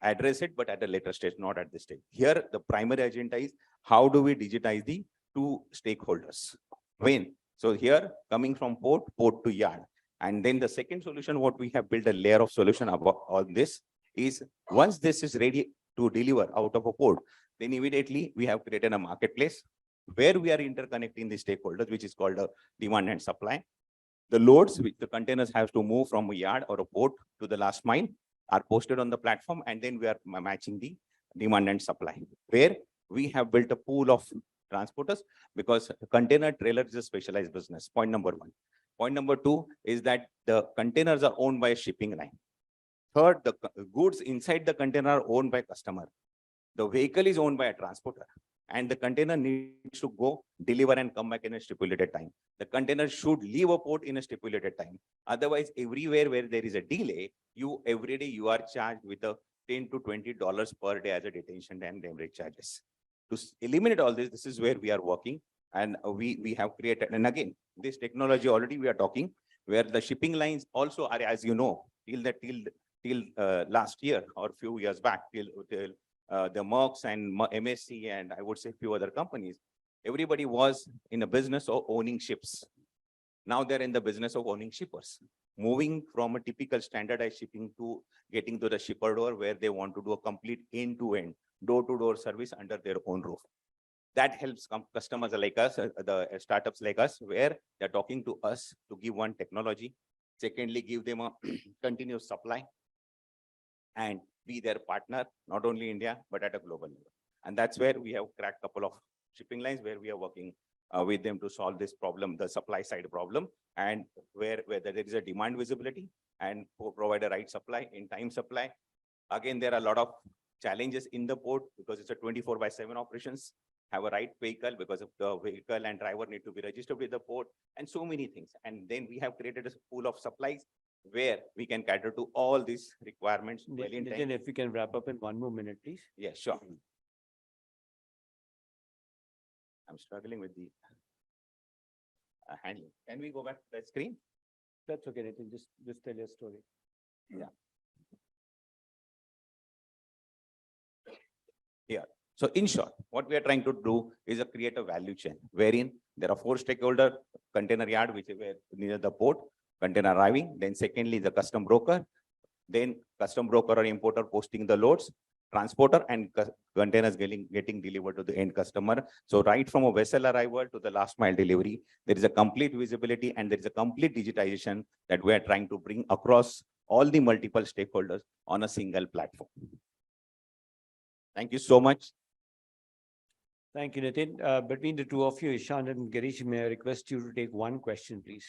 address it, but at a later stage, not at this stage. Here, the primary agenda is how do we digitize the two stakeholders? When? So here, coming from port to yard. And then the second solution, what we have built a layer of solution about all this is, once this is ready to deliver out of a port, then immediately we have created a marketplace where we are interconnecting the stakeholders, which is called a demand and supply. The loads which the containers have to move from a yard or a port to the last mile are posted on the platform, and then we are matching the demand and supply, where we have built a pool of transporters, because container trailer is a specialized business. Point number one. Point number two is that the containers are owned by a shipping line. Third, the goods inside the container are owned by customer. The vehicle is owned by a transporter, and the container needs to go deliver and come back in a stipulated time. The container should leave a port in a stipulated time. Otherwise, everywhere where there is a delay, every day you are charged with a $10 to $20 per day as a detention and demurrage charges. To eliminate all this, this is where we are working, and we have created. And again, this technology already we are talking, where the shipping lines also are, as you know, till last year or few years back, till the Mercs and MSC and I would say few other companies, everybody was in a business of owning ships. Now they're in the business of owning shippers, moving from a typical standardized shipping to getting to the shipper door, where they want to do a complete end-to-end, door-to-door service under their own roof. That helps customers like us, the startups like us, where they're talking to us to give one technology. Secondly, give them a continuous supply and be their partner, not only India, but at a global level. And that's where we have cracked a couple of shipping lines where we are working with them to solve this problem, the supply side problem, and where there is a demand visibility and provide a right supply in time supply. Again, there are a lot of challenges in the port because it's a 24/7 operations, have a right vehicle because of the vehicle and driver need to be registered with the port, and so many things. And then we have created a pool of supplies where we can cater to all these requirements. Nitin, if we can wrap up in 1 more minute, please. Yeah, sure. I'm struggling with the handling. Can we go back to the screen? That's okay, Nitin. Just tell your story. Yeah. Here. So in short, what we are trying to do is create a value chain wherein there are 4 stakeholder: container yard, which is where near the port, container arriving, then secondly the custom broker, then custom broker or importer posting the loads, transporter, and containers getting delivered to the end customer. So right from a vessel arrival to the last mile delivery, there is a complete visibility and there is a complete digitization that we are trying to bring across all the multiple stakeholders on a single platform. Thank you so much. Thank you, Nitin. Between the two of you, Ishaan and Girish, may I request you to take one question, please?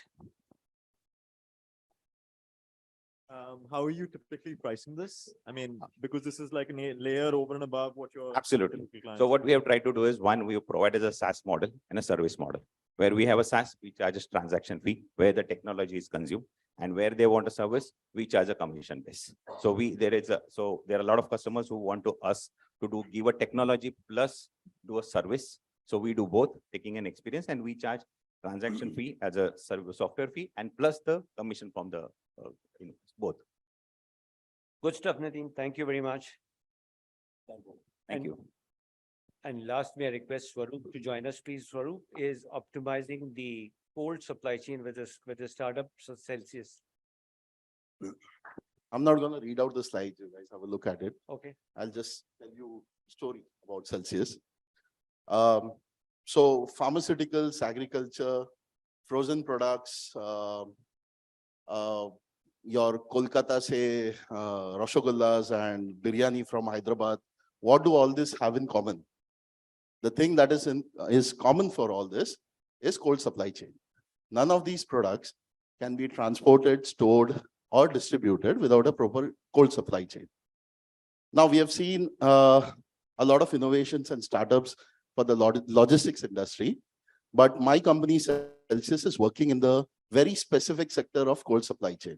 How are you typically pricing this? I mean, because this is like a layer over and above what you're. Absolutely. So what we have tried to do is, one, we provide as a SaaS model and a service model, where we have a SaaS, we charges transaction fee, where the technology is consumed. And where they want a service, we charge a commission base. So there are a lot of customers who want us to give a technology plus do a service. So we do both, taking an experience, and we charge transaction fee as a service software fee and plus the commission from the both. Good stuff, Nitin. Thank you very much. Thank you. And last, may I request Swarup to join us, please. Swarup is optimizing the cold supply chain with a startup, so Celcius. I'm not going to read out the slides. You guys have a look at it. Okay. I'll just tell you a story about Celcius. So pharmaceuticals, agriculture, frozen products, your Kolkata say Rasagullas and biryani from Hyderabad. What do all this have in common? The thing that is common for all this is cold supply chain. None of these products can be transported, stored, or distributed without a proper cold supply chain. Now, we have seen a lot of innovations and startups for the logistics industry, but my company, Celcius, is working in the very specific sector of cold supply chain.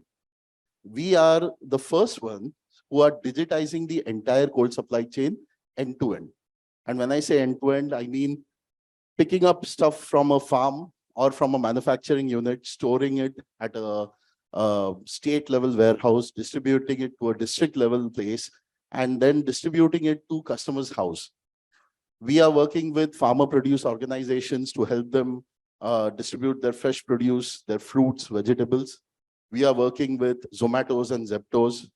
We are the first one who are digitizing the entire cold supply chain end to end. And when I say end to end, I mean picking up stuff from a farm or from a manufacturing unit, storing it at a state level warehouse, distributing it to a district level place, and then distributing it to customers' house. We are working with farmer produce organizations to help them distribute their fresh produce, their fruits, vegetables. We are working with Zomatos and Zeptos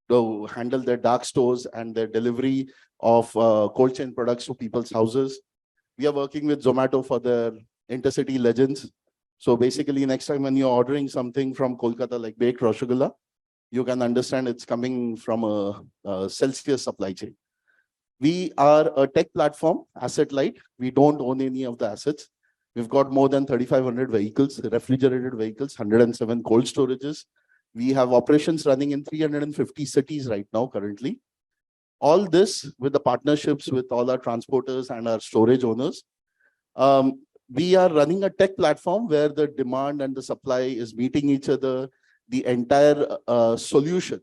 to handle their dark stores and their delivery of cold chain products to people's houses. We are working with Zomato for their intercity legends. So basically, next time when you're ordering something from Kolkata, like baked Rasgulla, you can understand it's coming from a Celcius supply chain. We are a tech platform, asset light. We don't own any of the assets. We've got more than 3,500 vehicles, refrigerated vehicles, 107 cold storages. We have operations running in 350 cities right now currently. All this with the partnerships with all our transporters and our storage owners. We are running a tech platform where the demand and the supply is meeting each other. The entire solution,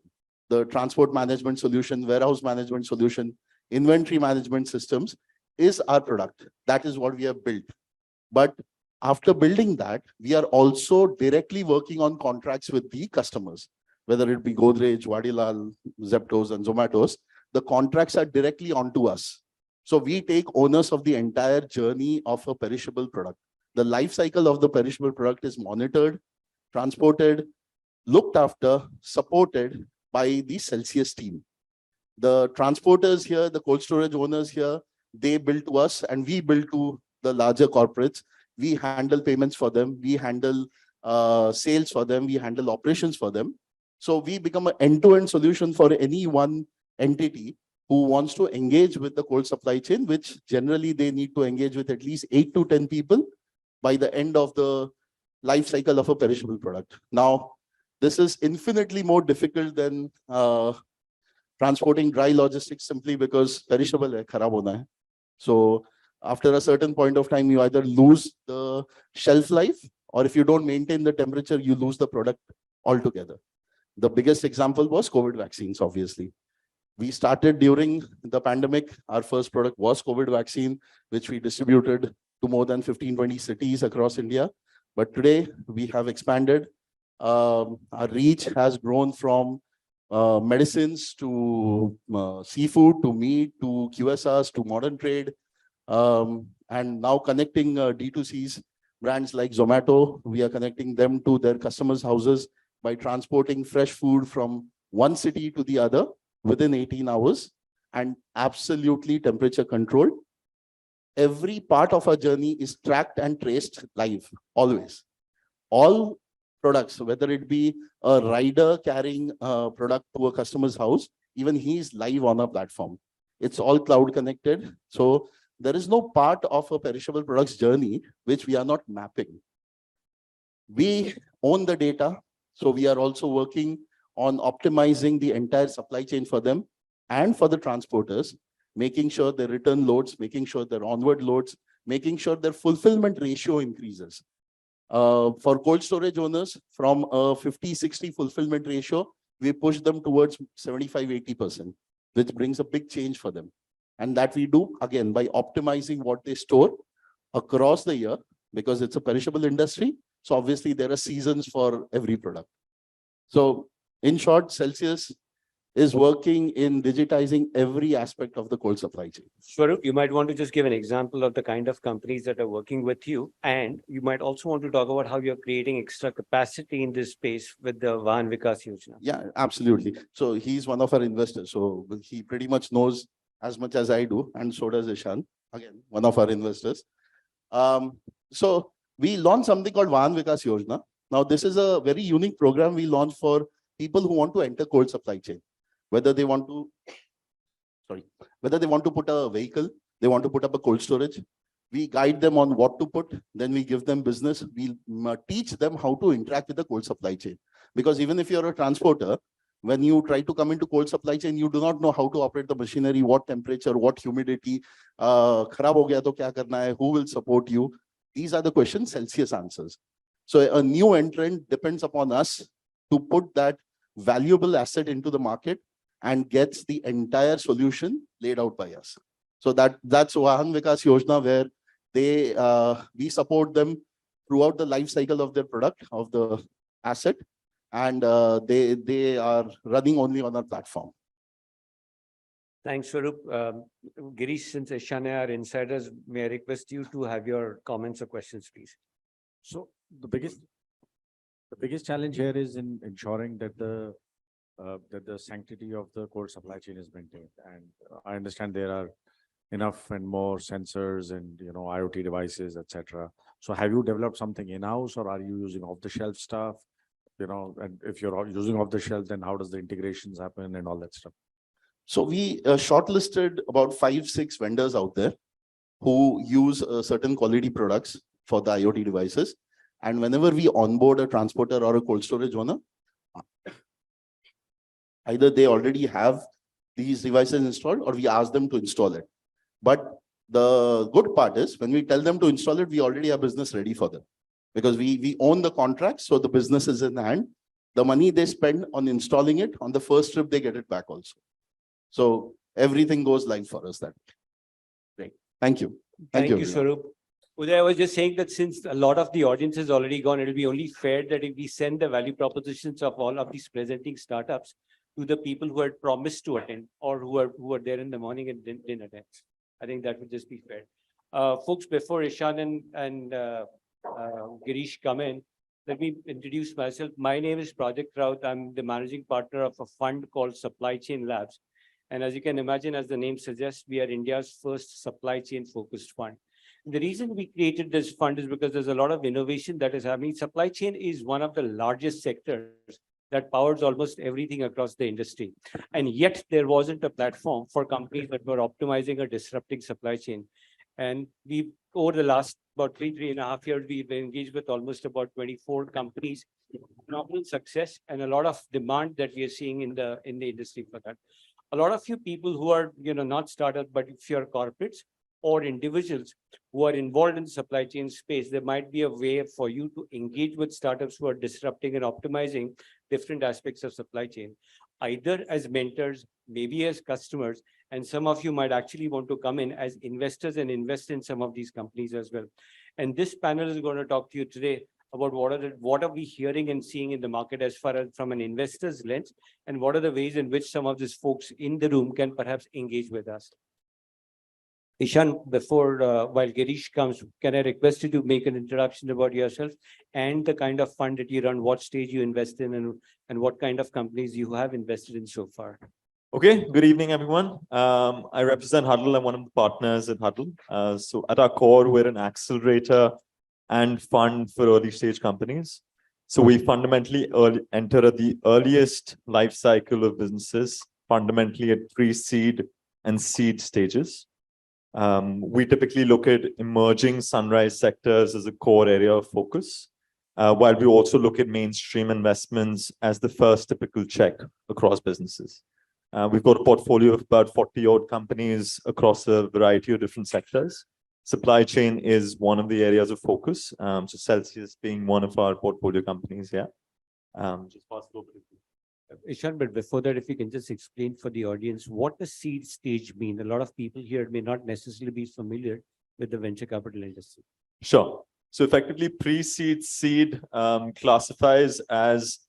the transport management solution, warehouse management solution, inventory management systems is our product. That is what we have built. But after building that, we are also directly working on contracts with the customers, whether it be Godrej, Vadilal, Zeptos, and Zomatos. The contracts are directly onto us. So we take owners of the entire journey of a perishable product. The life cycle of the perishable product is monitored, transported, looked after, supported by the Celcius team. The transporters here, the cold storage owners here, they bill to us and we bill to the larger corporates. We handle payments for them. We handle sales for them. We handle operations for them. So we become an end-to-end solution for any one entity who wants to engage with the cold supply chain, which generally they need to engage with at least 8 to 10 people by the end of the life cycle of a perishable product. Now, this is infinitely more difficult than transporting dry logistics simply because perishable hai, kharab hona hai. So after a certain point of time, you either lose the shelf life, or if you don't maintain the temperature, you lose the product altogether. The biggest example was COVID vaccines, obviously. We started during the pandemic. Our first product was COVID vaccine, which we distributed to more than 15-20 cities across India. But today we have expanded. Our reach has grown from medicines to seafood, to meat, to QSRs, to modern trade. And now connecting D2Cs, brands like Zomato, we are connecting them to their customers' houses by transporting fresh food from one city to the other within 18 hours and absolutely temperature controlled. Every part of our journey is tracked and traced live, always. All products, whether it be a rider carrying a product to a customer's house, even he is live on our platform. It's all cloud connected. So there is no part of a perishable products journey which we are not mapping. We own the data. So we are also working on optimizing the entire supply chain for them and for the transporters, making sure their return loads, making sure their onward loads, making sure their fulfillment ratio increases. For cold storage owners, from a 50-60 fulfillment ratio, we push them towards 75-80%, which brings a big change for them. And that we do, again, by optimizing what they store across the year, because it's a perishable industry. So obviously, there are seasons for every product. So in short, Celcius is working in digitizing every aspect of the cold supply chain. Swarup, you might want to just give an example of the kind of companies that are working with you. And you might also want to talk about how you're creating extra capacity in this space with the Vahan Vikas Yojana. Yeah, absolutely. So he's one of our investors. So he pretty much knows as much as I do. And so does Ishaan, again, one of our investors. So we launched something called Vahan Vikas Yojana. Now, this is a very unique program we launched for people who want to enter cold supply chain. Whether they want to put a vehicle, they want to put up a cold storage, we guide them on what to put, then we give them business. We teach them how to interact with the cold supply chain. Because even if you're a transporter, when you try to come into cold supply chain, you do not know how to operate the machinery, what temperature, what humidity, kharab ho gaya to kya karna hai, who will support you. These are the questions Celcius answers. So a new entrant depends upon us to put that valuable asset into the market and gets the entire solution laid out by us. So that's Vahan Vikas Yojana, where we support them throughout the life cycle of their product, of the asset, and they are running only on our platform. Thanks, Swarup. Girish, since Ishaan are insiders, may I request you to have your comments or questions, please? So the biggest challenge here is in ensuring that the sanctity of the cold supply chain is maintained. And I understand there are enough and more sensors and IoT devices, etc. So have you developed something in-house, or are you using off-the-shelf stuff? And if you're using off-the-shelf, then how does the integrations happen and all that stuff? So we shortlisted about 5-6 vendors out there who use certain quality products for the IoT devices. And whenever we onboard a transporter or a cold storage owner, either they already have these devices installed or we ask them to install it. But the good part is when we tell them to install it, we already have business ready for them because we own the contract. So the business is in hand. The money they spend on installing it, on the first trip, they get it back also. So everything goes live for us that way. Great. Thank you. Thank you, Swarup. Uday, I was just saying that since a lot of the audience is already gone, it'll be only fair that if we send the value propositions of all of these presenting startups to the people who had promised to attend or who were there in the morning and didn't attend. I think that would just be fair. Folks, before Ishaan and Girish come in, let me introduce myself. My name is Prajakt Raut. I'm the managing partner of a fund called Supply Chain Labs. And as you can imagine, as the name suggests, we are India's first supply chain focused fund. And the reason we created this fund is because there's a lot of innovation that is happening. Supply chain is one of the largest sectors that powers almost everything across the industry. And yet there wasn't a platform for companies that were optimizing or disrupting supply chain. And we, over the last about 3.5 years, we've engaged with almost about 24 companies, phenomenal success and a lot of demand that we are seeing in the industry for that. A lot of you people who are, not startups, but if you're corporates or individuals who are involved in the supply chain space, there might be a way for you to engage with startups who are disrupting and optimizing different aspects of supply chain, either as mentors, maybe as customers, and some of you might actually want to come in as investors and invest in some of these companies as well. And this panel is going to talk to you today about what are we hearing and seeing in the market as far as from an investor's lens, and what are the ways in which some of these folks in the room can perhaps engage with us. Ishaan, before while Girish comes, can I request you to make an introduction about yourself and the kind of fund that you run, what stage you invest in, and what kind of companies you have invested in so far? Okay, good evening, everyone. I represent Huddle. I'm one of the partners at Huddle. So at our core, we're an accelerator and fund for early stage companies. So we fundamentally enter at the earliest life cycle of businesses, fundamentally at pre-seed and seed stages. We typically look at emerging sunrise sectors as a core area of focus, while we also look at mainstream investments as the first typical check across businesses. We've got a portfolio of about 40 odd companies across a variety of different sectors. supply chain is one of the areas of focus. So Celcius being one of our portfolio companies, yeah. Just pass it over to you. Ishaan, but before that, if you can just explain for the audience, what does seed stage mean? A lot of people here may not necessarily be familiar with the venture capital industry. Sure. So effectively, pre-seed seed classifies as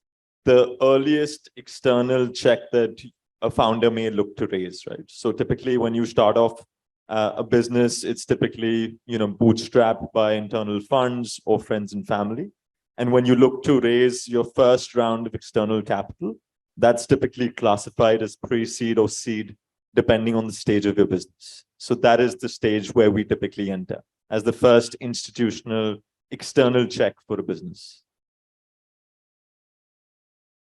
the earliest external check that a founder may look to raise, right? So typically, when you start off a business, it's typically bootstrapped by internal funds or friends and family. And when you look to raise your first round of external capital, that's typically classified as pre-seed or seed, depending on the stage of your business. So that is the stage where we typically enter as the first institutional external check for a business.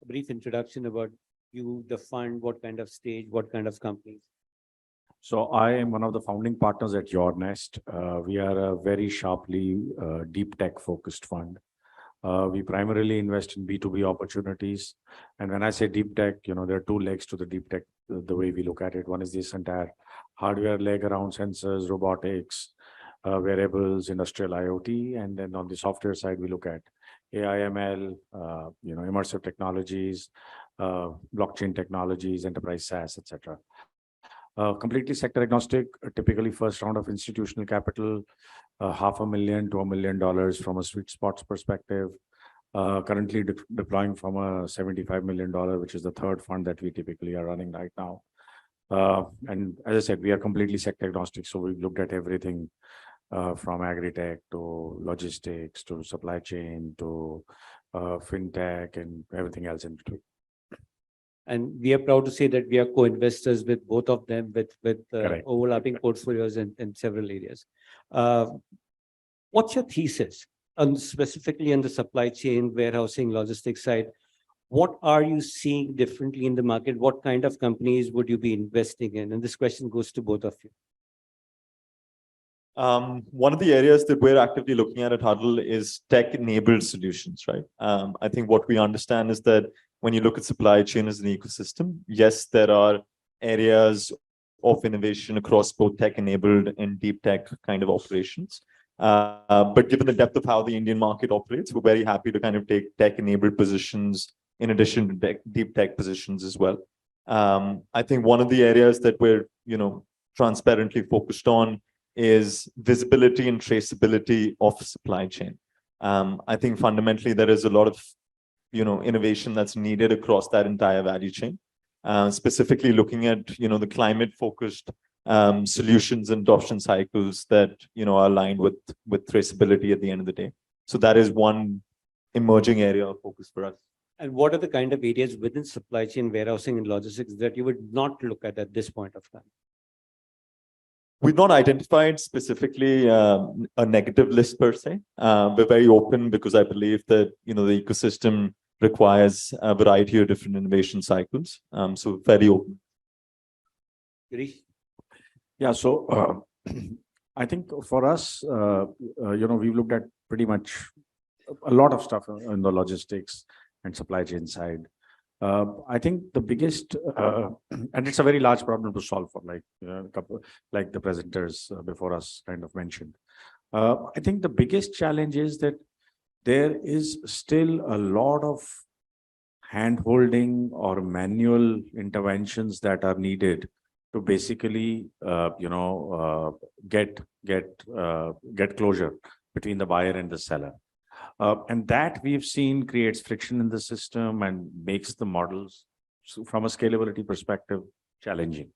A brief introduction about you, the fund, what kind of stage, what kind of companies. So I am one of the founding partners at YourNest. We are a very sharply deep tech focused fund. We primarily invest in B2B opportunities. And when I say deep tech, there are two legs to the deep tech, the way we look at it. One is this entire hardware leg around sensors, robotics, wearables, industrial IoT. And then on the software side, we look at AI, ML, immersive technologies, blockchain technologies, enterprise SaaS, etc. Completely sector agnostic, typically first round of institutional capital, $500,000 to $1 million from a sweet spots perspective. Currently deploying from a $75 million, which is the third fund that we typically are running right now. And as I said, we are completely sector agnostic. So we've looked at everything from agri-tech to logistics to supply chain to fintech and everything else in between. And we are proud to say that we are co-investors with both of them with overlapping portfolios in several areas. What's your thesis specifically on the supply chain, warehousing, logistics side? What are you seeing differently in the market? What kind of companies would you be investing in? And this question goes to both of you. One of the areas that we're actively looking at Huddle is tech-enabled solutions, right? I think what we understand is that when you look at supply chain as an ecosystem, yes, there are areas of innovation across both tech-enabled and deep tech kind of operations. But given the depth of how the Indian market operates, we're very happy to kind of take tech-enabled positions in addition to deep tech positions as well. I think one of the areas that we're, transparently focused on is visibility and traceability of supply chain. I think fundamentally there is a lot of innovation that's needed across that entire value chain. Specifically looking at the climate focused solutions and adoption cycles that are aligned with traceability at the end of the day. So that is one emerging area of focus for us. And what are the kind of areas within supply chain, warehousing, and logistics that you would not look at this point of time? We've not identified specifically a negative list per se. We're very open because I believe that the ecosystem requires a variety of different innovation cycles. So very open. Girish? Yeah, so I think for us, we've looked at pretty much a lot of stuff in the logistics and supply chain side. I think the biggest, and it's a very large problem to solve for, like the presenters before us kind of mentioned. I think the biggest challenge is that there is still a lot of hand-holding or manual interventions that are needed to basically, get closure between the buyer and the seller. And that we've seen creates friction in the system and makes the models, from a scalability perspective, challenging.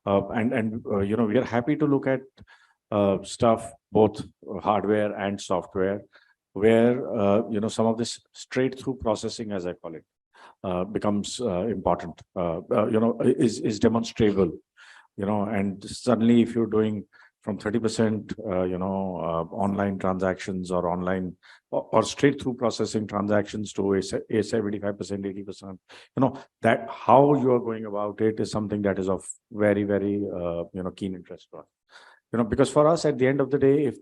We are happy to look at stuff, both hardware and software, where some of this straight through processing, as I call it, becomes important. Is demonstrable. And suddenly, if you're doing from 30%, online transactions or online or straight through processing transactions to a 75%, 80%, that how you are going about it is something that is of very, very, keen interest to us. Because for us, at the end of the day,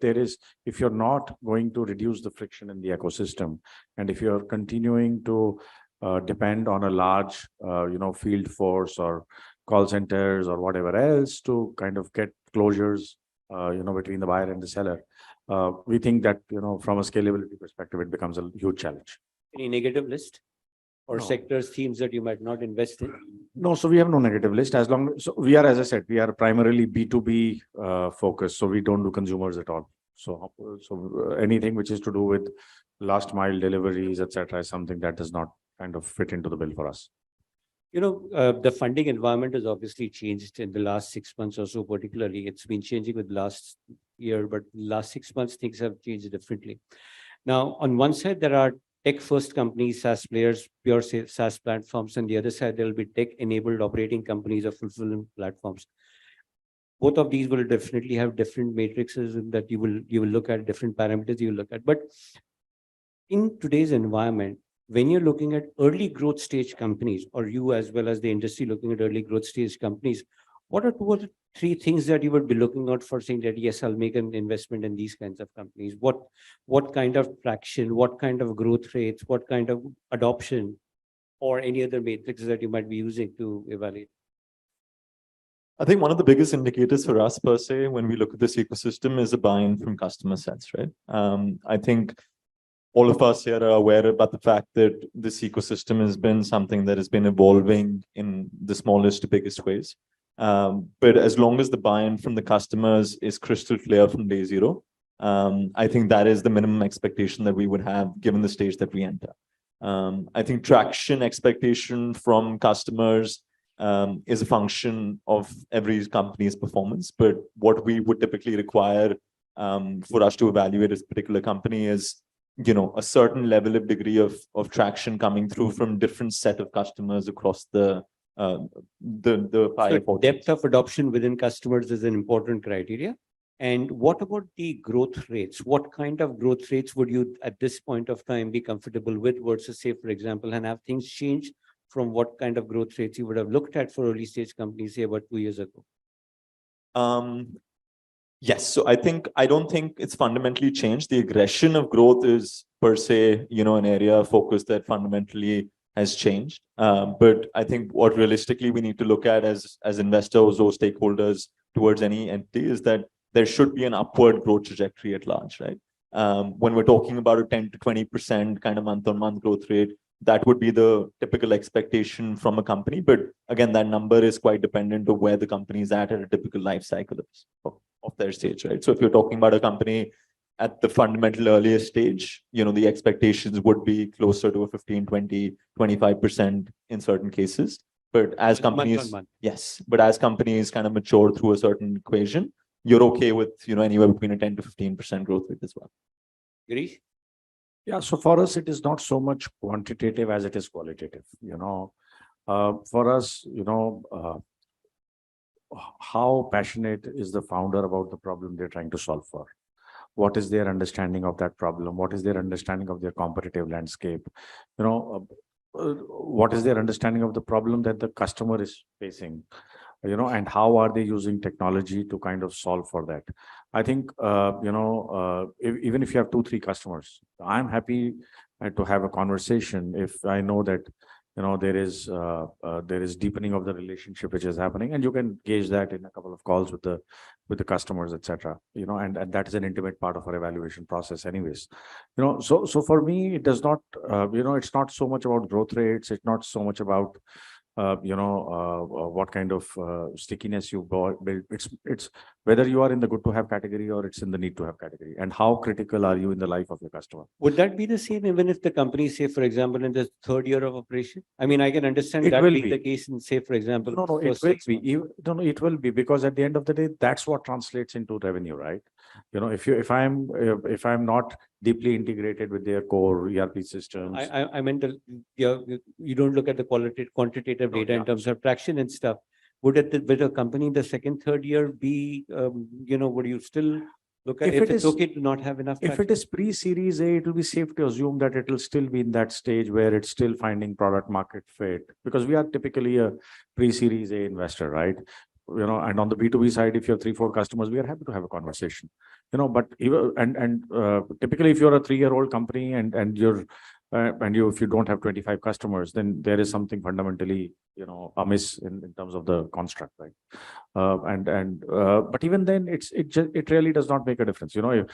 if you're not going to reduce the friction in the ecosystem, and if you're continuing to depend on a large, field force or call centers or whatever else to kind of get closures between the buyer and the seller, we think that, from a scalability perspective, it becomes a huge challenge. Any negative list or No. sectors, themes that you might not invest in? No, so we have no negative list so we are, as I said, we are primarily B2B focused, so we don't do consumers at all. So anything which is to do with last mile deliveries, etc., is something that does not kind of fit into the bill for us. The funding environment has obviously changed in the last 6 months or so, particularly. It's been changing with last year, but last 6 months, things have changed differently. Now, on one side, there are tech-first companies, SaaS players, pure SaaS platforms. On the other side, there will be tech-enabled operating companies or fulfillment platforms. Both of these will definitely have different matrices that you will look at, different parameters you will look at. But in today's environment, when you're looking at early growth stage companies, or you as well as the industry looking at early growth stage companies, what are 2 or 3 things that you would be looking out for, saying that, yes, I'll make an investment in these kinds of companies? What kind of traction, what kind of growth rates, what kind of adoption, or any other matrices that you might be using to evaluate? I think one of the biggest indicators for us per se, when we look at this ecosystem, is a buy-in from customer sets, right? I think all of us here are aware about the fact that this ecosystem has been something that has been evolving in the smallest to biggest ways. But as long as the buy-in from the customers is crystal clear from day zero, I think that is the minimum expectation that we would have given the stage that we enter. I think traction expectation from customers is a function of every company's performance. But what we would typically require for us to evaluate a particular company is, a certain level of degree of traction coming through from different set of customers across the So depth of adoption within customers is an important criteria. And what about the growth rates? What kind of growth rates would you at this point of time be comfortable with versus, say, for example, and have things changed from what kind of growth rates you would have looked at for early stage companies, say, about 2 years ago? Yes. So I don't think it's fundamentally changed. The aggression of growth is per se, an area of focus that fundamentally has changed. But I think what realistically we need to look at as investors or stakeholders towards any entity is that there should be an upward growth trajectory at large, right? When we're talking about a 10 to 20% kind of month-on-month growth rate, that would be the typical expectation from a company. But again, that number is quite dependent on where the company is at a typical life cycle of their stage, right? So if you're talking about a company at the fundamental earliest stage, the expectations would be closer to a 15, 20, 25% in certain cases. But as companies, month on month. yes, but as companies kind of mature through a certain equation, you're okay with, anywhere between a 10 to 15% growth rate as well. Girish? Yeah, so for us, it is not so much quantitative as it is qualitative. For us, how passionate is the founder about the problem they're trying to solve for? What is their understanding of that problem? What is their understanding of their competitive landscape? What is their understanding of the problem that the customer is facing? And how are they using technology to kind of solve for that? I think, even if you have 2, 3 customers, I'm happy to have a conversation if I know that, there is deepening of the relationship which is happening, and you can gauge that in a couple of calls with the customers, etc. And that is an intimate part of our evaluation process anyways. So for me, it does not, it's not so much about growth rates. It's not so much about what kind of stickiness you build. It's whether you are in the good to have category or it's in the need to have category, and how critical are you in the life of your customer. Would that be the same even if the company, say, for example, in the 3rd year of operation? I mean, I can understand that being the case in, say, for example, No, it will be. No, it will be, because at the end of the day, that's what translates into revenue, right? If I'm not deeply integrated with their core ERP systems. I meant you don't look at the quantitative data in terms of traction and stuff. Would a company in the 2nd, 3rd year be, would you still look at if it's okay to not have enough traction? If it is pre-series A, it will be safe to assume that it will still be in that stage where it's still finding product market fit, because we are typically a pre-series A investor, right? And on the B2B side, if you have 3, 4 customers, we are happy to have a conversation. But even, typically if you're a 3-year-old company and you're and if you don't have 25 customers, then there is something fundamentally, amiss in terms of the construct, right? But even then, it really does not make a difference. If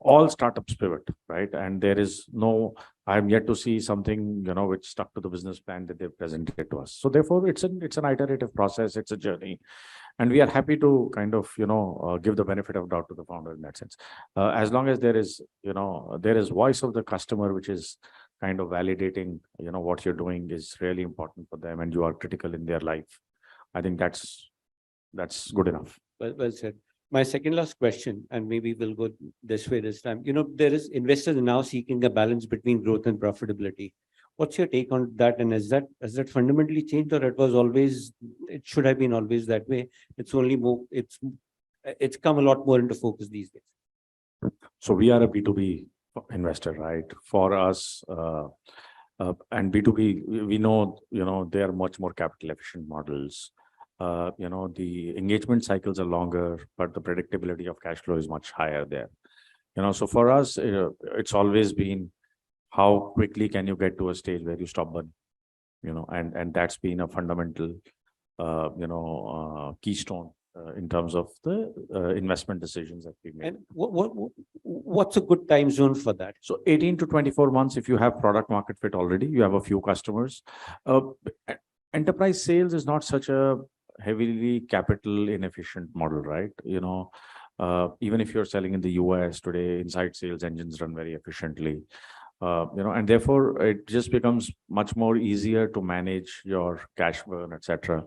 all startups pivot, right? And there is no, I'm yet to see something, which stuck to the business plan that they've presented to us. So therefore, it's an iterative process, it's a journey. And we are happy to kind of, give the benefit of doubt to the founder in that sense. As long as there is, there is voice of the customer, which is kind of validating, what you're doing is really important for them and you are critical in their life. I think that's good enough. Well said. My second last question, and maybe we'll go this way this time. There is investors now seeking a balance between growth and profitability. What's your take on that? And has that fundamentally changed, or it should have been always that way? It's only more, it's come a lot more into focus these days. So we are a B2B investor, right? For us, and B2B, we know, they are much more capital efficient models. The engagement cycles are longer, but the predictability of cash flow is much higher there. So for us, it's always been how quickly can you get to a stage where you stop burning, and that's been a fundamental, keystone in terms of the investment decisions that we made. And what's a good time zone for that? So 18 to 24 months, if you have product market fit already, you have a few customers. Enterprise sales is not such a heavily capital inefficient model, right? Even if you're selling in the US today, inside sales engines run very efficiently. And therefore it just becomes much more easier to manage your cash burn, etc.,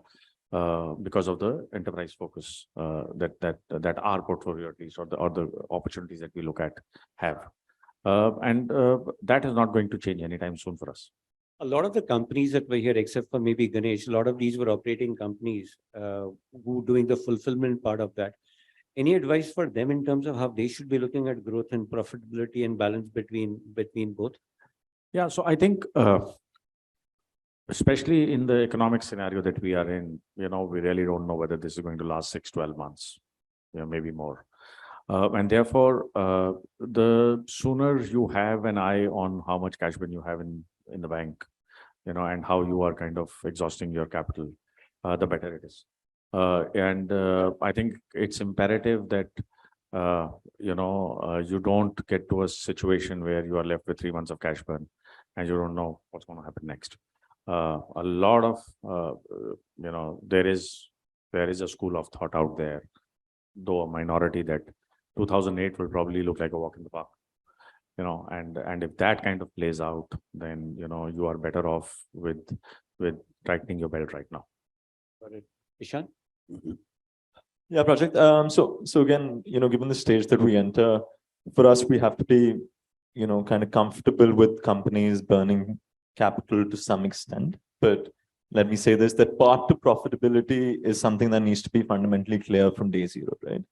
because of the enterprise focus that our portfolio, at least, or the opportunities that we look at have. That is not going to change anytime soon for us. A lot of the companies that were here, except for maybe Ganesh, a lot of these were operating companies who doing the fulfillment part of that. Any advice for them in terms of how they should be looking at growth and profitability and balance between both? Yeah, so I think, especially in the economic scenario that we are in, we really don't know whether this is going to last 6-12 months, maybe more. And therefore, the sooner you have an eye on how much cash burn you have in the bank, and how you are kind of exhausting your capital, the better it is. I think it's imperative that, you don't get to a situation where you are left with 3 months of cash burn and you don't know what's going to happen next. A lot of, there is a school of thought out there, though a minority, that 2008 will probably look like a walk in the park. And if that kind of plays out, then, you are better off with tightening your belt right now. Got it. Ishaan? Yeah, Prajakt. So again, given the stage that we enter, for us, we have to be, kind of comfortable with companies burning capital to some extent. But let me say this, that path to profitability is something that needs to be fundamentally clear from day zero, right?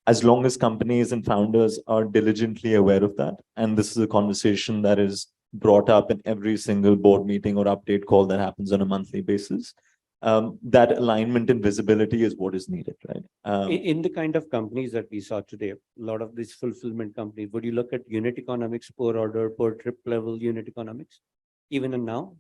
As long as companies and founders are diligently aware of that, and this is a conversation that is brought up in every single board meeting or update call that happens on a monthly basis, that alignment and visibility is what is needed, right? In the kind of companies that we saw today, a lot of these fulfillment companies, would you look at unit economics per order, per trip level unit economics, even in now?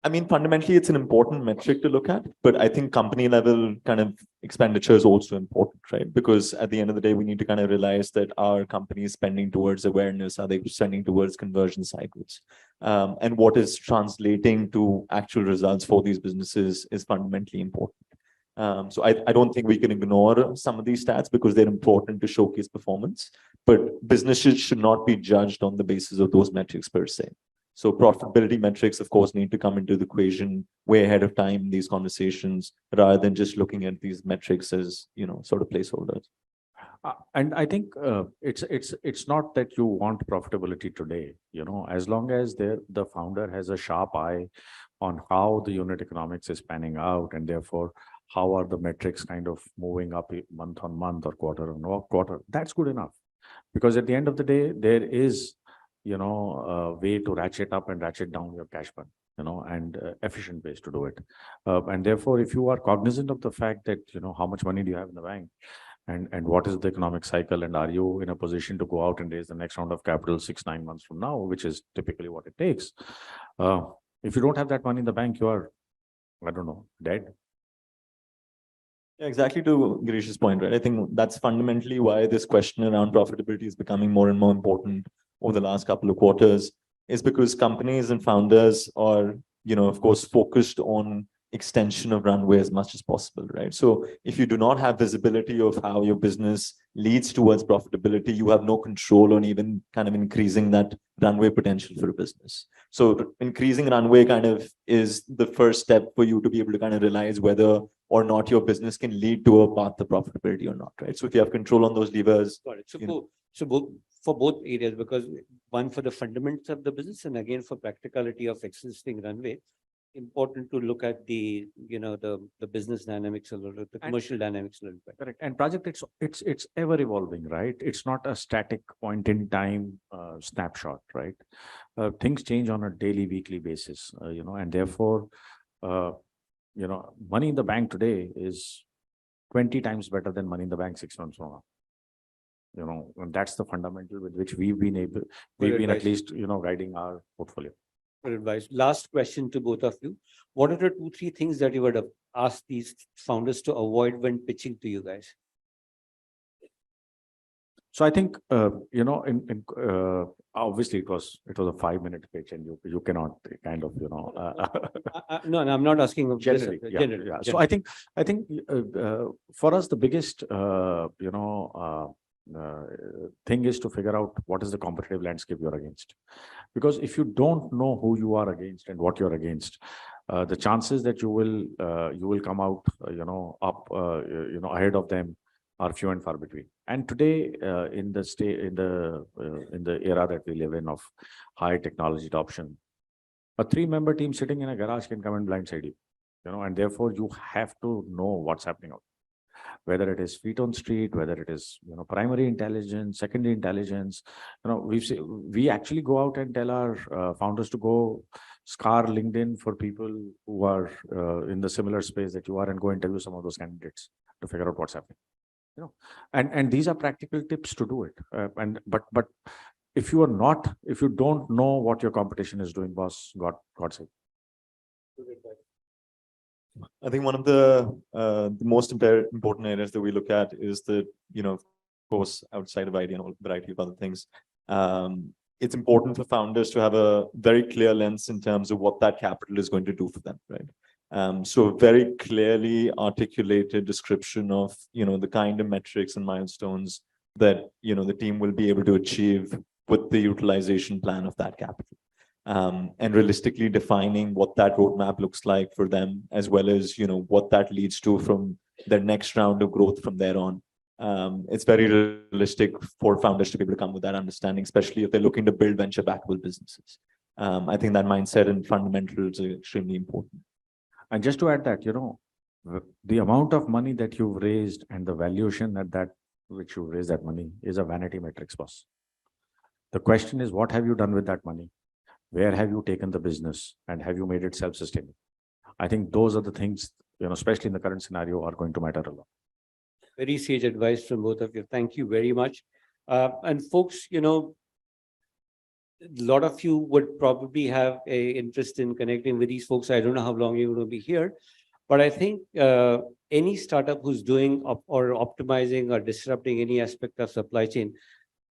I mean, fundamentally, it's an important metric to look at, but I think company level kind of expenditure is also important, right? Because at the end of the day, we need to kind of realize that our company is spending towards awareness, are they spending towards conversion cycles? And what is translating to actual results for these businesses is fundamentally important. So I don't think we can ignore some of these stats because they're important to showcase performance, but businesses should not be judged on the basis of those metrics per se. So profitability metrics, of course, need to come into the equation way ahead of time in these conversations, rather than just looking at these metrics as, sort of placeholders. And I think it's not that you want profitability today, as long as the founder has a sharp eye on how the unit economics is panning out, and therefore how are the metrics kind of moving up month on month or quarter on quarter, that's good enough. Because at the end of the day, there is a way to ratchet up and ratchet down your cash burn, and efficient ways to do it. And therefore, if you are cognizant of the fact that, how much money do you have in the bank, and what is the economic cycle, and are you in a position to go out and raise the next round of capital 6-9 months from now, which is typically what it takes. If you don't have that money in the bank, you are, I don't know, dead. Yeah, exactly to Girish's point, right? I think that's fundamentally why this question around profitability is becoming more and more important over the last couple of quarters, is because companies and founders are, of course, focused on extension of runway as much as possible, right? So if you do not have visibility of how your business leads towards profitability, you have no control on even kind of increasing that runway potential for a business. So increasing runway kind of is the first step for you to be able to kind of realize whether or not your business can lead to a path to profitability or not, right? So if you have control on those levers. Got it. So both for both areas, because one for the fundamentals of the business and again for practicality of existing runway, important to look at the the business dynamics a little bit, the commercial dynamics a little bit. Correct. And Prajakt, it's ever evolving, right? It's not a static point in time snapshot, right? Things change on a daily, weekly basis, and therefore, money in the bank today is 20 times better than money in the bank 6 months from now. And that's the fundamental with which we've been at least, guiding our portfolio. Good advice. Last question to both of you. What are the 2-3 things that you would have asked these founders to avoid when pitching to you guys? So I think, obviously it was a 5-minute pitch, and you cannot kind of, No, I'm not asking generally. generally. Yeah. So I think for us, the biggest, thing is to figure out what is the competitive landscape you're against. Because if you don't know who you are against and what you're against, the chances that you will come out, ahead of them are few and far between. And today, in the era that we live in of high technology adoption, a 3-member team sitting in a garage can come and blindside you, and therefore you have to know what's happening out. Whether it is feet on street, whether it is primary intelligence, secondary intelligence, we actually go out and tell our founders to go scar LinkedIn for people who are in the similar space that you are, and go interview some of those candidates to figure out what's happening. And these are practical tips to do it. But if you don't know what your competition is doing, boss, God save. I think one of the most important areas that we look at is that, of course, outside of ID and a variety of other things, it's important for founders to have a very clear lens in terms of what that capital is going to do for them, right? So a very clearly articulated description of, the kind of metrics and milestones that, the team will be able to achieve with the utilization plan of that capital. And realistically defining what that roadmap looks like for them, as well as, what that leads to from their next round of growth from there on. It's very realistic for founders to be able to come with that understanding, especially if they're looking to build venture-backable businesses. I think that mindset and fundamentals are extremely important. And just to add that, the amount of money that you've raised and the valuation at that which you raised that money is a vanity metrics, boss. The question is, what have you done with that money? Where have you taken the business, and have you made it self-sustaining? I think those are the things, especially in the current scenario, are going to matter a lot. Very sage advice from both of you. Thank you very much. And folks, a lot of you would probably have a interest in connecting with these folks. I don't know how long you're going to be here, but I think any startup who's doing or optimizing or disrupting any aspect of supply chain,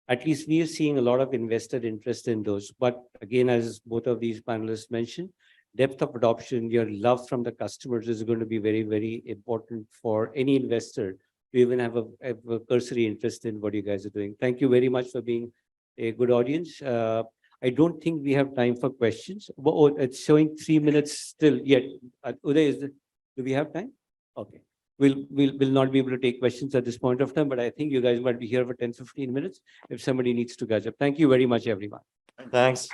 at least we are seeing a lot of invested interest in those. But again, as both of these panelists mentioned, depth of adoption, your love from the customers is going to be very, very important for any investor to even have a cursory interest in what you guys are doing. Thank you very much for being a good audience. I don't think we have time for questions. Oh, it's showing 3 minutes still yet. Uday, do we have time? Okay. We'll not be able to take questions at this point of time, but I think you guys might be here for 10-15 minutes if somebody needs to catch up. Thank you very much, everyone. Thanks.